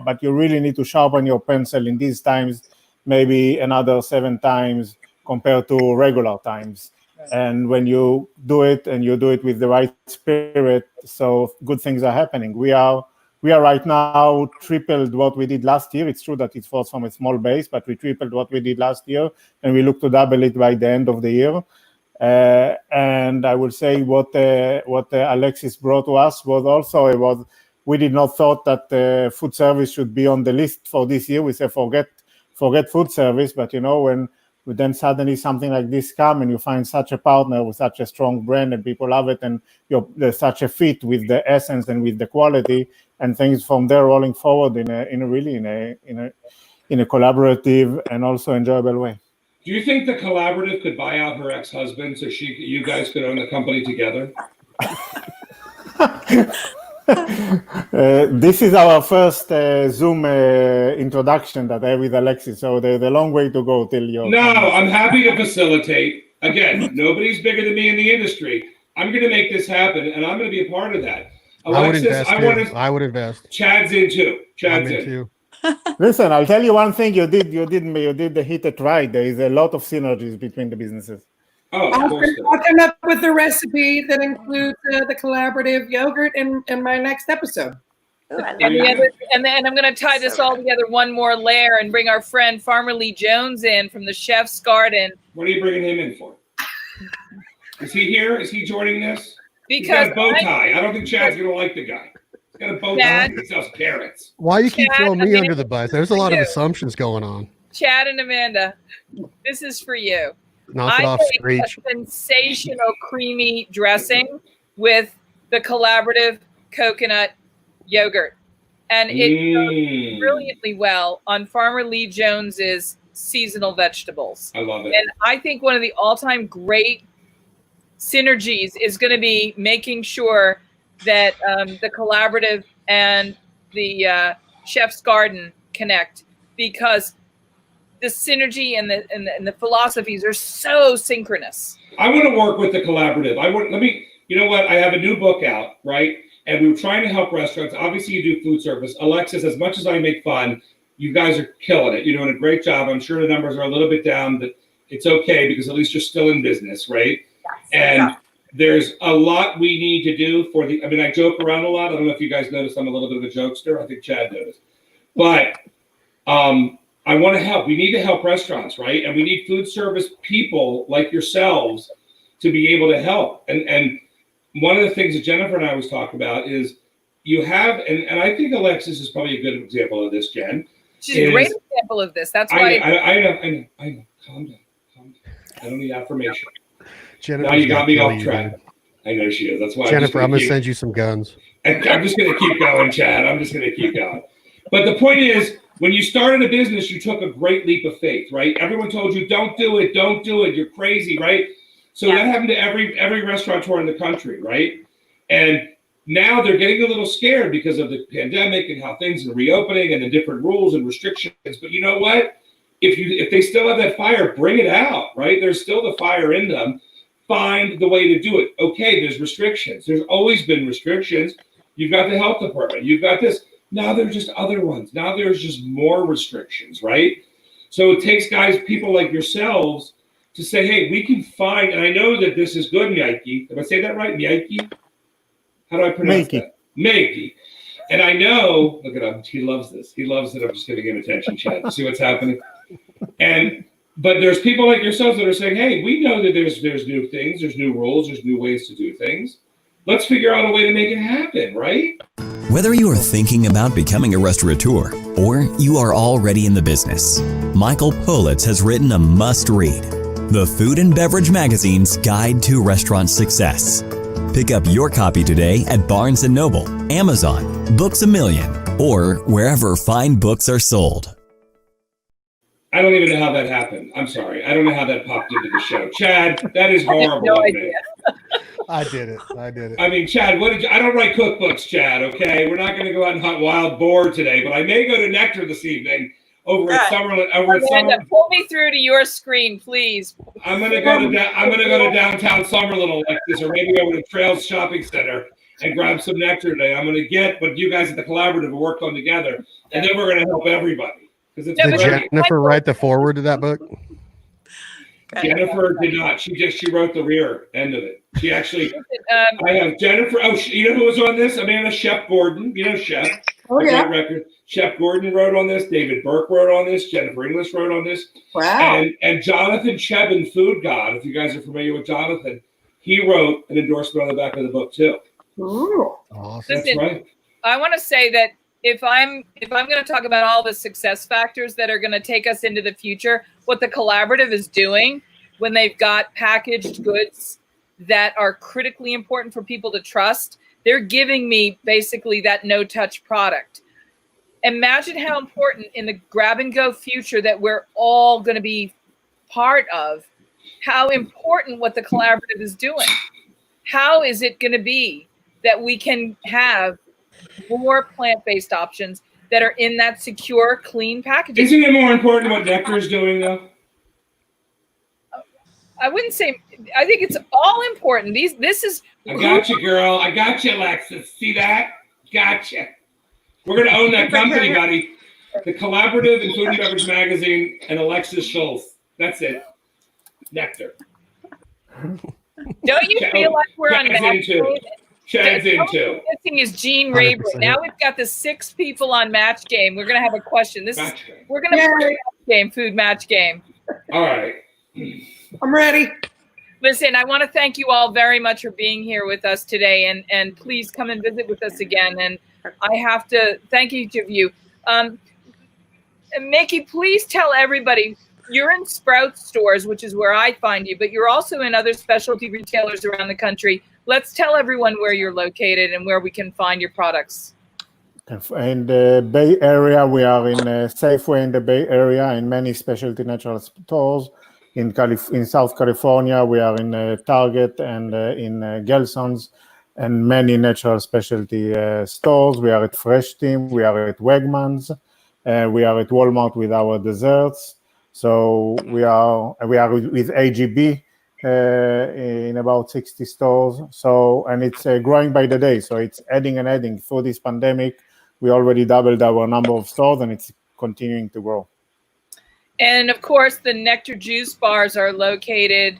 but you really need to sharpen your pencil in these times, maybe another 7 times compared to regular times. And when you do it, and you do it with the right spirit, so good things are happening. We are right now tripled what we did last year. It's true that it was from a small base, but we tripled what we did last year, and we look to double it by the end of the year. And I will say what Alexis brought to us was we did not thought that food service should be on the list for this year. We said forget food service, but when then suddenly something like this come, and you find such a partner with such a strong brand, and people love it, and there's such a fit with the essence and with the quality, and things from there rolling forward in a collaborative and also enjoyable way. Do you think the collaborative could buy out her ex-husband so you guys could own the company together? This is our first Zoom introduction that I have with Alexis, so there's a long way to go till you. No, I'm happy to facilitate. Again, nobody's bigger than me in the industry. I'm going to make this happen, and I'm going to be a part of that. Alexis, I would invest. Chad's in too. Chad's in. Listen, I'll tell you one thing you did hit it right. There is a lot of synergies between the businesses. Oh, of course. I'll come up with a recipe that includes the collaborative yogurt in my next episode. Ooh, I love And, that. then I'm going to tie this all together one more layer and bring our friend Farmer Lee Jones in from the Chef's Garden. What are you bringing him in for? Is he here? Is he joining this? He's Because got a bow tie. I don't think Chad's going to like the guy. He's got a bow tie. He sells carrots. Why you keep Chad, throwing me Amanda, under the bus? There's a lot of you. assumptions going on. Chad and Amanda, this is for you. Knock it I off, make Screech. a sensational creamy dressing with the collaborative coconut yogurt. And it goes brilliantly well on Farmer Lee Jones's seasonal vegetables. I love it. And I think one of the all-time great synergies is going to be making sure that the collaborative and the Chef's Garden connect, because the synergy and the philosophies are so synchronous. I want to work with the collaborative. You know what? I have a new book out, right? And we were trying to help restaurants. Obviously, you do food service. Alexis, as much as I make fun, you guys are killing it. You're doing a great job. I'm sure the numbers are a little bit down, but it's okay because at least you're still in business, right? Yes. And there's a lot we need to do for the, I joke around a lot. I don't know if you guys noticed I'm a little bit of a jokester. I think Chad noticed. But I want to help. We need to help restaurants, right? And we need food service people like yourselves to be able to help. And one of the things that Jennifer and I was talking about is you have, and I think Alexis is probably a good example of this, Jen. She's a great example of this. That's why I know. Calm down. I don't need affirmation. Jennifer, Now you got me off track. I know she is. That's why Jennifer, I'm going to send you some guns. I'm just going to keep going, Chad. I'm just going to keep going. But the point is, when you started a business, you took a great leap of faith, right? Everyone told you, don't do it, you're crazy, right? So that happened to every restaurateur in the country, right? And now they're getting a little scared because of the pandemic and how things are reopening and the different rules and restrictions. But you know what? If they still have that fire, bring it out, right? There's still the fire in them. Find the way to do it. Okay, there's restrictions. There's always been restrictions. You've got the health department. You've got this. Now there's just other ones. Now there's just more restrictions, right? So it takes people like yourselves to say, hey, we can find, and I know that this is good, Meiky. Did I say that right? Meiky? How do I pronounce that? Meiky. And I know, look at him, he loves this. He loves that I'm just giving him attention, Chad. See what's happening? But there's people like yourselves that are saying, hey, we know that there's new things, there's new rules, there's new ways to do things. Let's figure out a way to make it happen, right? Whether you are thinking about becoming a restaurateur or you are already in the business, Michael Politz has written a must-read, The Food and Beverage Magazine's Guide to Restaurant Success. Pick up your copy today at Barnes & Noble, Amazon, Books A Million, or wherever fine books are sold. I don't even know how that happened. I'm sorry. I don't know how that popped into the show. Chad, that is horrible. no idea. I did it. I mean, Chad, I don't write cookbooks, Chad, okay? We're not going to go out and hunt wild boar today, but I may go to Nekter this evening over at Summerlin. Amanda, pull me through to your screen, please. I'm going to go to downtown Summerlin, Alexis, or maybe over to Trails Shopping Center and grab some Nekter today. I'm going to get what you guys at the collaborative have worked on together, and then we're going to help everybody. Did Jennifer write the foreword to that book? Jennifer did not. She wrote the rear end of it. She actually. I have Jennifer. Oh, you know who was on this? Amanda Chef Gordon. You know Chef. Oh yeah. Great record. Chef Gordon wrote on this. David Burke wrote on this. Jennifer English wrote on this. Wow. And Jonathan Chebin, Food God. If you guys are familiar with Jonathan, he wrote an endorsement on the back of the book too. Ooh. Awesome. That's Listen, right. I want to say that if I'm going to talk about all the success factors that are going to take us into the future, what the collaborative is doing when they've got packaged goods that are critically important for people to trust, they're giving me basically that no-touch product. Imagine how important in the grab-and-go future that we're all going to be part of, how important what the collaborative is doing. How is it going to be that we can have more plant-based options that are in that secure, clean packaging? Isn't it more important what Nekter is doing, though? I wouldn't say. I think it's all important. This is. I got you, girl. I got you, Alexis. See that? Gotcha. We're gonna own that company, buddy. The Collaborative and Food and Beverage Magazine and Alexis Schulze. That's it. Nekter. Don't you feel like we're on match game? Chad's in too. The thing is Gene Rayburn. Now we've got the 6 people on match game. We're gonna have a question. We're gonna play match game, food match game. All right. I'm ready. Listen, I want to thank you all very much for being here with us today, and please come and visit with us again. And I have to thank each of you. Meiky, please tell everybody, you're in Sprouts stores, which is where I find you, but you're also in other specialty retailers around the country. Let's tell everyone where you're located and where we can find your products. In the Bay Area, we are in Safeway in the Bay Area, in many specialty natural stores. In South California, we are in Target and in Gelson's and many natural specialty stores. We are at Fresh Team, we are at Wegmans, we are at Walmart with our desserts. So we are with AGB in about 60 stores. So, and it's growing by the day. So it's adding and adding. Through this pandemic, we already doubled our number of stores, and it's continuing to grow. And of course, the Nekter juice bars are located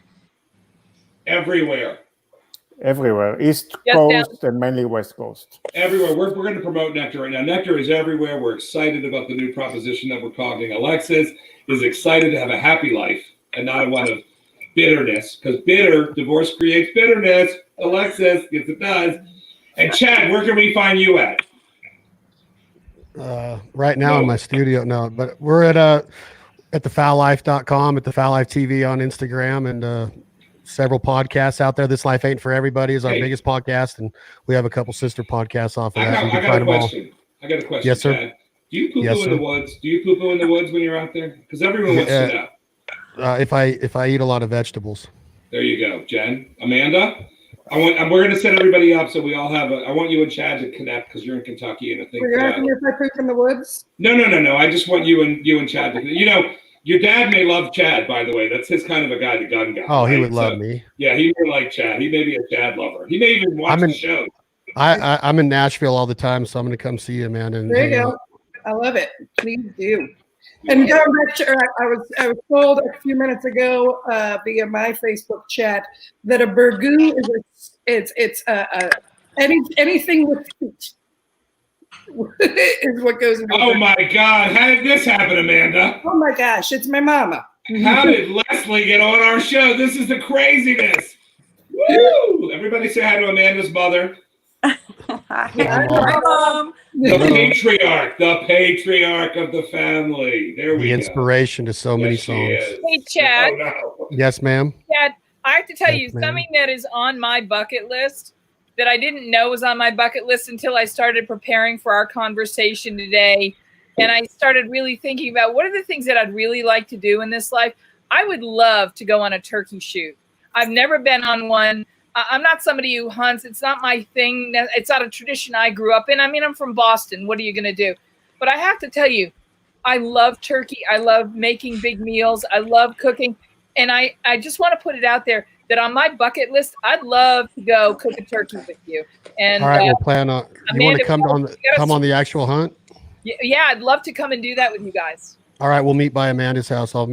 everywhere. Everywhere, East Coast and mainly West Coast. Everywhere. We're going to promote Nekter right now. Nekter is everywhere. We're excited about the new proposition that we're talking. Alexis is excited to have a happy life and not one of bitterness, because divorce creates bitterness. Alexis, yes, it does. And Chad, where can we find you at? Right now in my studio, but we're at thefowlife.com, at the Fowl Life TV on Instagram, and several podcasts out there. This Life Ain't For Everybody is our biggest podcast, and we have a couple sister podcasts off of that. I got a question. Yes, sir. Chad. Do you poo-poo in the woods? Do you poo-poo in the woods when you're out there? Because everyone wants to know. If I eat a lot of vegetables. There you go, Jen. Amanda, we're going to set everybody up so we all have I want you and Chad to connect because you're in Kentucky, and I think. Were you asking if I poop in the woods? No. I just want you and Chad to. Your dad may love Chad, by the way. That's his kind of a guy, the gun guy. Oh, right? He would love me. Yeah, he would like Chad. He may be a Chad lover. He may even watch the show. I'm in Nashville all the time, so I'm going to come see you, man. And there you go. I love it. Please do. And going back to, I was told a few minutes ago via my Facebook chat that a burgoo is anything with feet. Is what goes into my God. How did this happen, Amanda? Oh my gosh, it's my mama. How did Leslie get on our show? This is the craziness. Woo! Everybody say hi to Amanda's mother. The patriarch of the family. There we go. The inspiration to so many songs. Hey, Chad. Oh, no. Yes, ma'am. Chad, I have to tell you something that is on my bucket list that I didn't know was on my bucket list until I started preparing for our conversation today. And I started really thinking about what are the things that I'd really like to do in this life. I would love to go on a turkey shoot. I've never been on one. I'm not somebody who hunts. It's not my thing. It's not a tradition I grew up in. I mean, I'm from Boston. What are you going to do? But I have to tell you, I love turkey. I love making big meals. I love cooking. And I just want to put it out there that on my bucket list, I'd love to go cook a turkey with you. And all right, we'll plan on. You want to come on the actual hunt? Yeah, I'd love to come and do that with you guys. All right, we'll meet by Amanda's house. I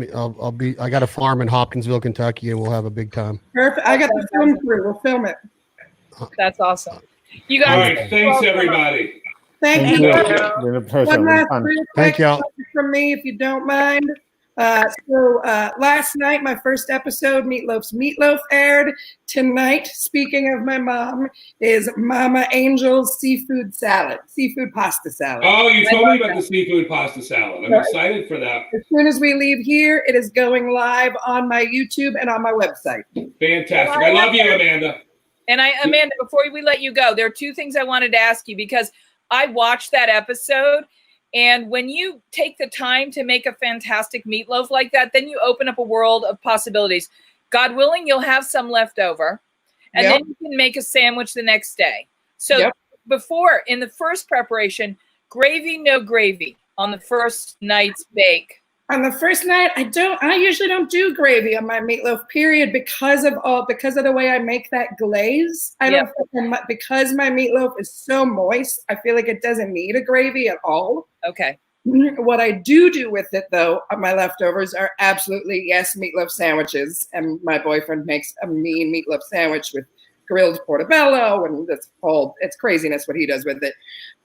got a farm in Hopkinsville, Kentucky, and we'll have a big time. Perfect. I got the film crew. We'll film it. That's awesome. You guys. All right, thanks everybody. Thank you. One last quick from me, if you don't mind. So last night, my first episode, Meatloaf's Meatloaf, aired. Tonight, speaking of my mom, is Mama Angel's seafood pasta salad. Oh, you told me about the seafood pasta salad. I'm excited for that. As soon as we leave here, it is going live on my YouTube and on my website. Fantastic. I love you, Amanda. And Amanda, before we let you go, there are two things I wanted to ask you because I watched that episode. And when you take the time to make a fantastic meatloaf like that, then you open up a world of possibilities. God willing, you'll have some left over. And then you can make a sandwich the next day. So before, in the first preparation, gravy, no gravy on the first night's bake. On the first night, I usually don't do gravy on my meatloaf, period, because of the way I make that glaze. Because my meatloaf is so moist, I feel like it doesn't need a gravy at all. Okay. What I do with it, though, my leftovers are absolutely, yes, meatloaf sandwiches. And my boyfriend makes a mean meatloaf sandwich with grilled portobello, and it's craziness what he does with it.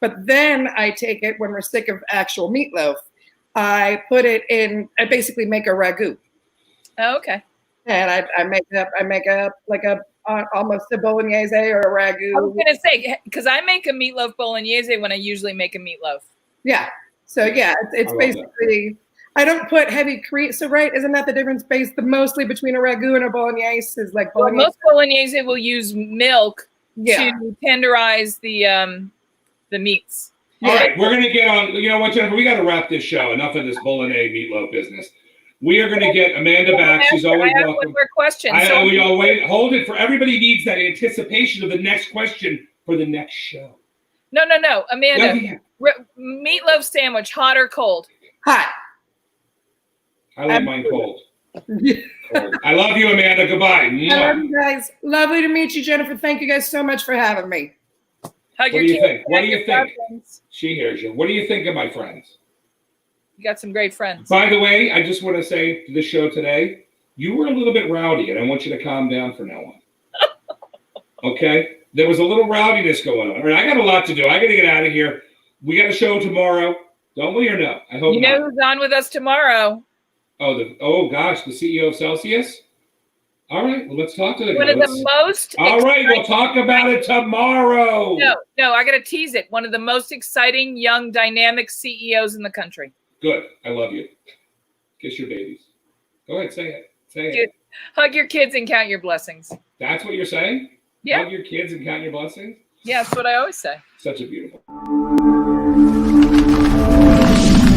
But then I take it, when we're sick of actual meatloaf, I put it in, I basically make a ragu. Oh, okay. And I make up like almost a bolognese or a ragu. I was gonna say, because I make a meatloaf bolognese when I usually make a meatloaf. Yeah. So yeah, it's basically, I don't put heavy cream. So right, isn't that the difference mostly between a ragu and a bolognese? Is like bolognese. Well, most bolognese will use milk to tenderize the meats. All right, we're gonna get on. You know what, Jennifer? We got to wrap this show. Enough of this bolognese meatloaf business. We are going to get Amanda back. She's always welcome. One more question. We all wait. Hold it for everybody. Needs that anticipation of the next question for the next show. No, Amanda. Meatloaf sandwich, hot or cold? Hot. I like mine cold. Cold. I love you, Amanda. Goodbye. I love you guys. Lovely to meet you, Jennifer. Thank you guys so much for having me. What do you think? What do you think? She hears you. What do you think of my friends? You got some great friends. By the way, I just want to say to the show today, you were a little bit rowdy, and I want you to calm down from now on. Okay? There was a little rowdiness going on. All right, I got a lot to do. I got to get out of here. We got a show tomorrow. Don't we or no? I hope you know who's on with us tomorrow. Oh gosh, the CEO of Celsius? All right, well, let's talk to the One of the most All right, we'll talk about it tomorrow. No, I got to tease it. One of the most exciting, young, dynamic CEOs in the country. Good. I love you. Kiss your babies. Go ahead, say it. Say it. Hug your kids and count your blessings. That's what you're saying? Yeah. Hug your kids and count your blessings? Yeah, that's what I always say. Such a beautiful.